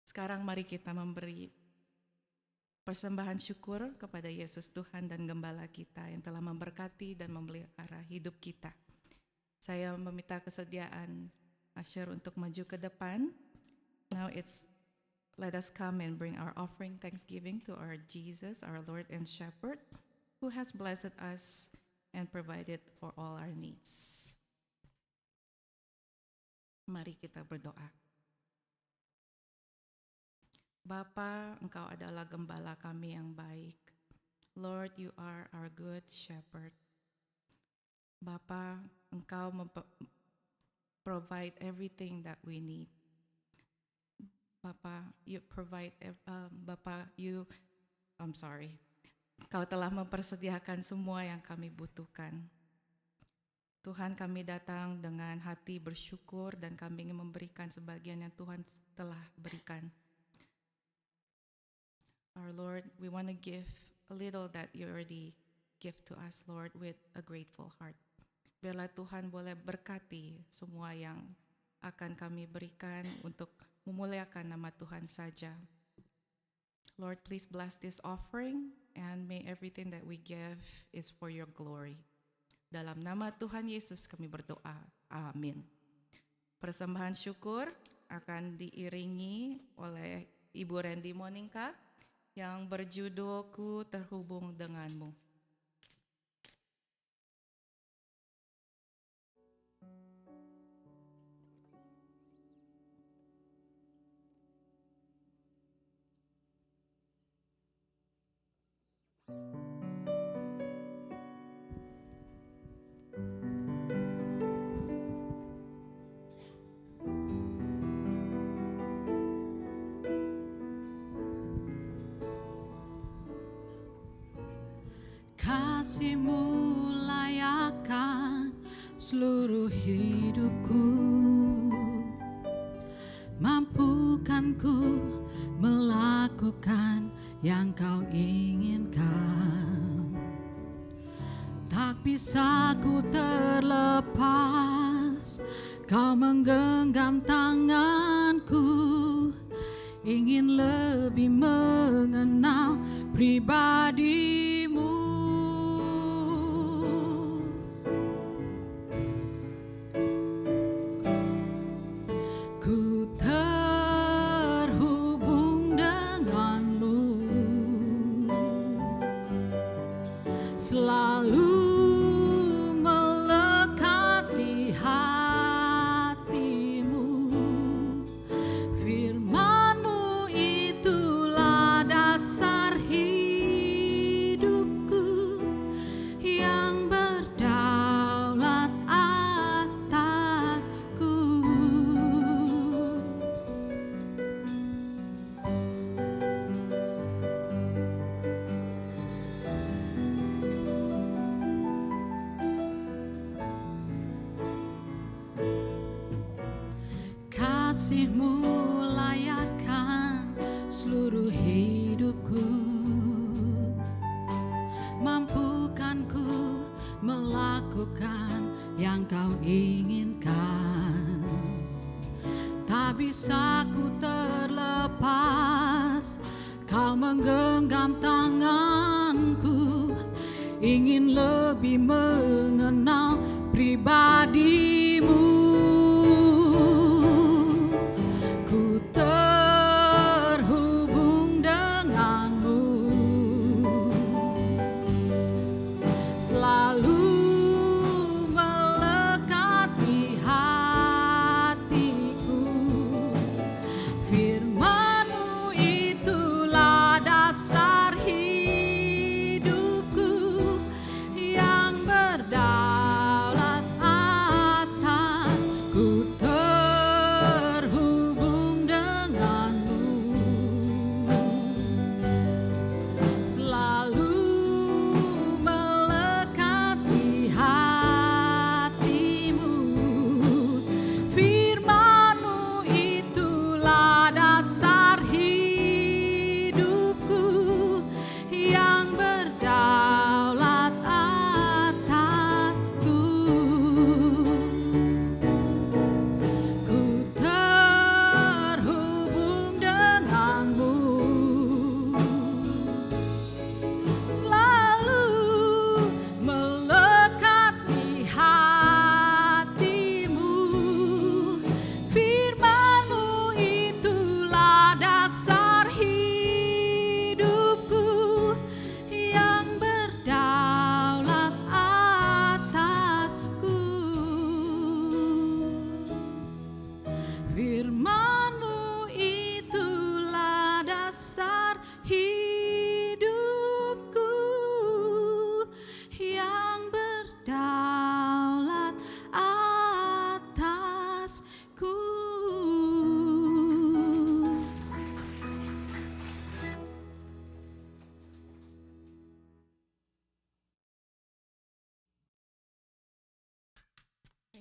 Sekarang mari kita memberi persembahan syukur kepada Yesus Tuhan dan Gembala kita yang telah memberkati dan memelihara hidup kita. Saya meminta kesediaan Asher untuk maju ke depan. Now let us come and bring our offering thanksgiving to our Jesus, our Lord and Shepherd, who has blessed us and provided for all our needs. Mari kita berdoa. Bapa, Engkau adalah gembala kami yang baik. Lord, you are our good shepherd. Bapa, Engkau provide everything that we need. Bapa, Engkau telah mempersediakan semua yang kami butuhkan. Tuhan, kami datang dengan hati bersyukur dan kami ingin memberikan sebagian yang Tuhan telah berikan. Our Lord, we want to give a little that you already give to us, Lord, with a grateful heart. Biarlah Tuhan boleh berkati semua yang akan kami berikan untuk memuliakan nama Tuhan saja. Lord, please bless this offering and may everything that we give is for your glory. Dalam nama Tuhan Yesus kami berdoa. Amin. Persembahan syukur akan diiringi oleh Ibu Randy Monica yang berjudul Ku Terhubung Denganmu.
Kasih-Mu layakkan seluruh hidupku, mampukan ku melakukan yang Kau inginkan. Tak bisa ku terlepas, Kau menggenggam tanganku, ingin lebih mengenal pribadi-Mu. Ku terhubung denganmu, selalu melekat di hatimu. Firman-Mu itulah dasar hidupku yang berdaulat atasku. Kasih-Mu layakkan seluruh hidupku, mampukan ku melakukan yang Kau inginkan. Tak bisa ku terlepas, Kau menggenggam tanganku, ingin lebih mengenal pribadi-Mu. Ku terhubung denganmu, selalu melekat di hatiku. Firman-Mu itulah dasar hidupku yang berdaulat atasku.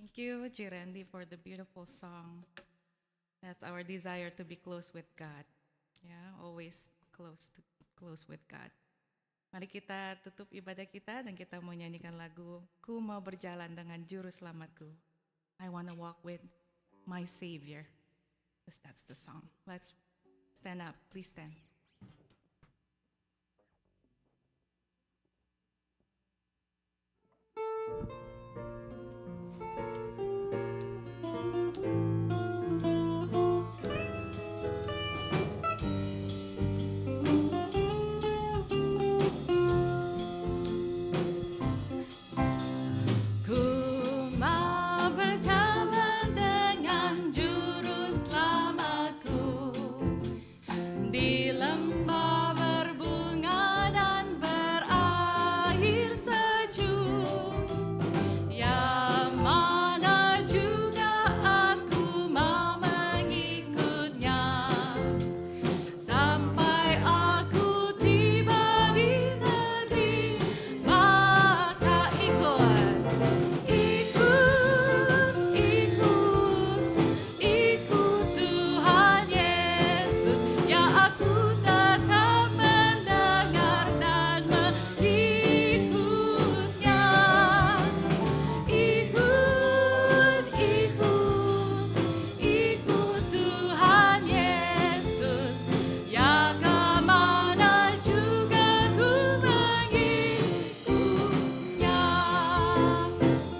Thank you, Jirendi, for the beautiful song. That's our desire to be close with God. Yeah, always close with God. Mari kita tutup ibadah kita dan kita mau nyanyikan lagu Ku mau berjalan dengan juru selamatku. I want to walk with my Savior. That's the song. Let's stand up. Please stand.
Ku mau berjalan dengan juru selamatku di lembah berbunga dan berair sejuk, yang mana juga aku mau mengikutnya sampai aku tiba di negeri. Maka ikut Tuhan Yesus, ya aku tetap mendengar dan mengikutnya. Ikut Tuhan Yesus, ya kemana juga ku mengikutnya.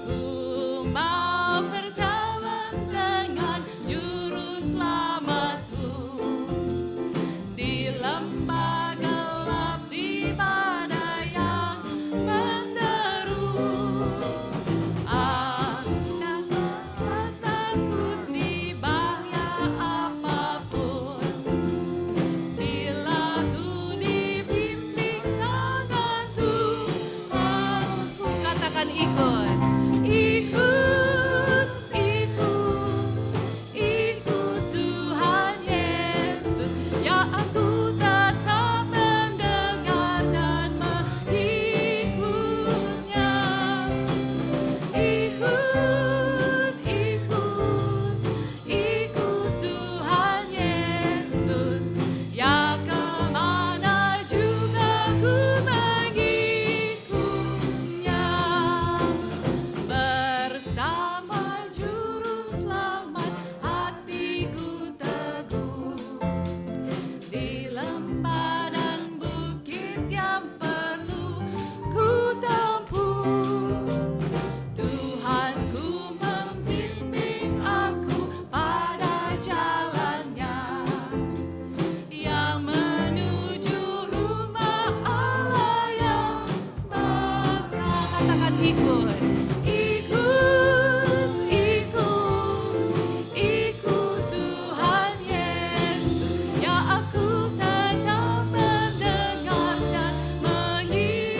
Ku mau berjalan dengan juru selamatku di lembah gelap, di badai yang menderu. Aku tak takut di bahaya apapun, bila ku dibimbing tangan Tuhanku. Katakan ikut Tuhan Yesus, ya aku tetap mendengar dan mengikutnya. Ikut Tuhan Yesus, ya kemana juga ku mengikutnya. Bersama juru selamat hatiku teguh, di lembah dan bukit yang perlu ku tempuh. Tuhanku membimbing aku pada jalannya, yang menuju rumah Allah yang mekar. Katakan ikut Tuhan Yesus, ya aku tetap mendengar dan mengikutnya.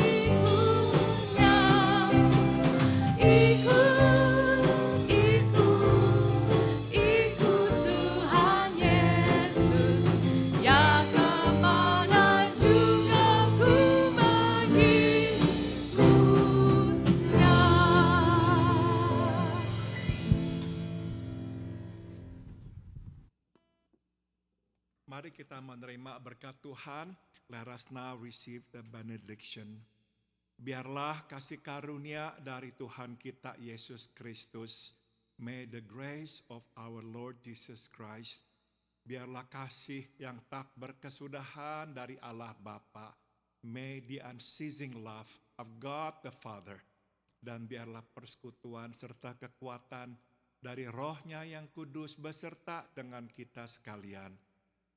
Ikut Tuhan Yesus, ya kemana juga ku mengikutnya.
Mari kita menerima berkat Tuhan. Let us now receive the benediction. Biarlah kasih karunia dari Tuhan kita Yesus Kristus, may the grace of our Lord Jesus Christ, biarlah kasih yang tak berkesudahan dari Allah Bapa, may the unceasing love of God the Father, dan biarlah persekutuan serta kekuatan dari Roh-Nya yang kudus beserta dengan kita sekalian.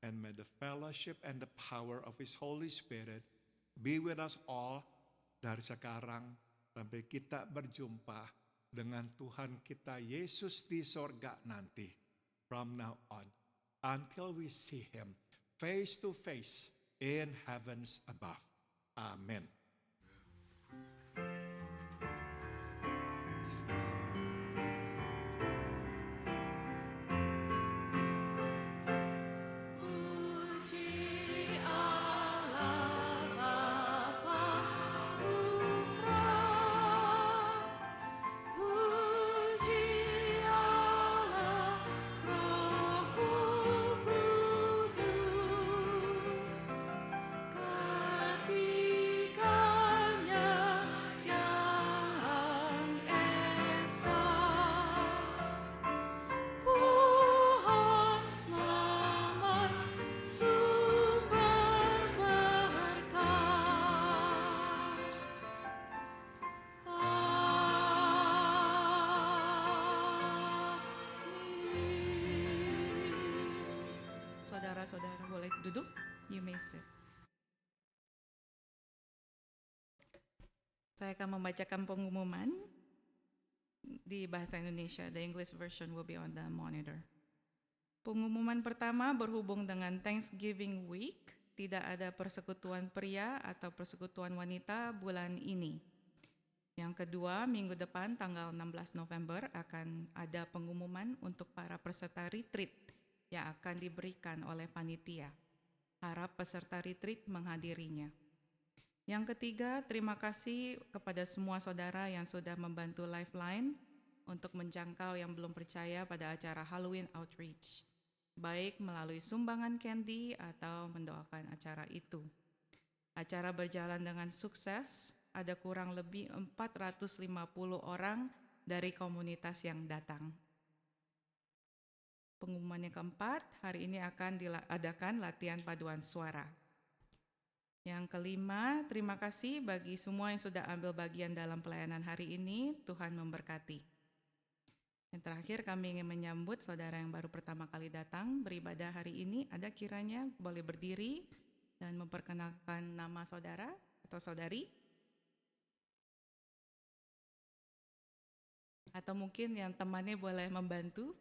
And may the fellowship and the power of His Holy Spirit be with us all dari sekarang sampai kita berjumpa dengan Tuhan kita Yesus di sorga nanti. From now on, until we see Him face to face in heavens above. Amen.
Puji Allah Bapa Putra, puji
saudara boleh duduk. You may sit. Saya akan membacakan pengumuman di bahasa Indonesia. The English version will be on the monitor. Pengumuman pertama berhubung dengan Thanksgiving Week. Tidak ada persekutuan pria atau persekutuan wanita bulan ini. Yang kedua, minggu depan tanggal 16 November akan ada pengumuman untuk para peserta retreat yang akan diberikan oleh panitia. Harap peserta retreat menghadirinya. Yang ketiga, terima kasih kepada semua saudara yang sudah membantu Lifeline untuk menjangkau yang belum percaya pada acara Halloween Outreach, baik melalui sumbangan candy atau mendoakan acara itu. Acara berjalan dengan sukses, ada kurang lebih 450 orang dari komunitas yang datang. Pengumuman yang keempat, hari ini akan diadakan latihan paduan suara. Yang kelima, terima kasih bagi semua yang sudah ambil bagian dalam pelayanan hari ini. Tuhan memberkati. Yang terakhir, kami ingin menyambut saudara yang baru pertama kali datang beribadah hari ini. Ada kiranya boleh berdiri dan memperkenalkan nama saudara atau saudari. Atau mungkin yang temannya boleh membantu.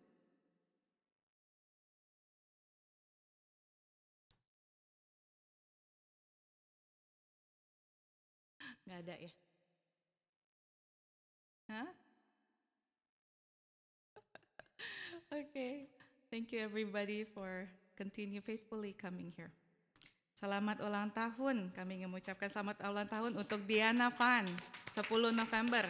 Nggak ada ya? Hah? Okay, thank you everybody for continue faithfully coming here. Selamat ulang tahun, kami ingin mengucapkan selamat ulang tahun untuk Diana Van, 10 November.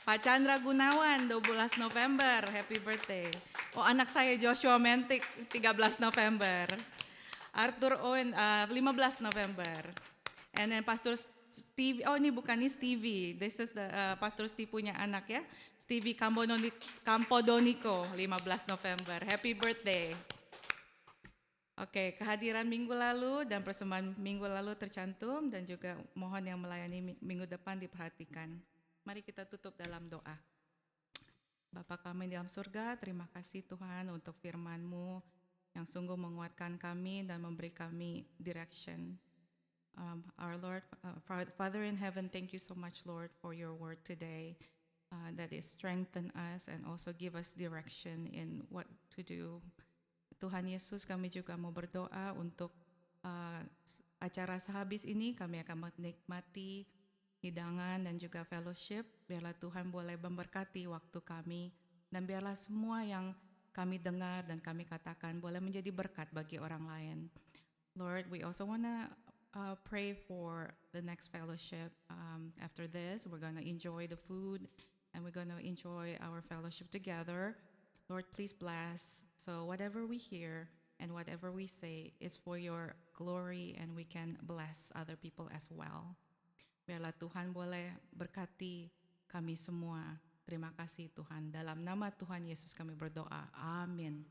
Pak Chandra Gunawan, 12 November, happy birthday. Oh, anak saya Joshua Mentik, 13 November. Arthur Owen, 15 November. And then Pastor Stevie, oh ini bukan, ini Stevie. This is the Pastor Steve punya anak ya. Stevie Campodonico, 15 November. Happy birthday. Oke, kehadiran minggu lalu dan persembahan minggu lalu tercantum dan juga mohon yang melayani minggu depan diperhatikan. Mari kita tutup dalam doa. Bapa kami di dalam surga, terima kasih Tuhan untuk firman-Mu yang sungguh menguatkan kami dan memberi kami direction. Our Lord, Father in heaven, thank you so much, Lord, for your word today that is strengthen us and also give us direction in what to do. Tuhan Yesus, kami juga mau berdoa untuk acara sehabis ini, kami akan menikmati hidangan dan juga fellowship. Biarlah Tuhan boleh memberkati waktu kami dan biarlah semua yang kami dengar dan kami katakan boleh menjadi berkat bagi orang lain. Lord, we also want to pray for the next fellowship. After this, we're going to enjoy the food and we're going to enjoy our fellowship together. Lord, please bless. So whatever we hear and whatever we say is for your glory and we can bless other people as well. Biarlah Tuhan boleh berkati kami semua. Terima kasih Tuhan. Dalam nama Tuhan Yesus kami berdoa. Amin.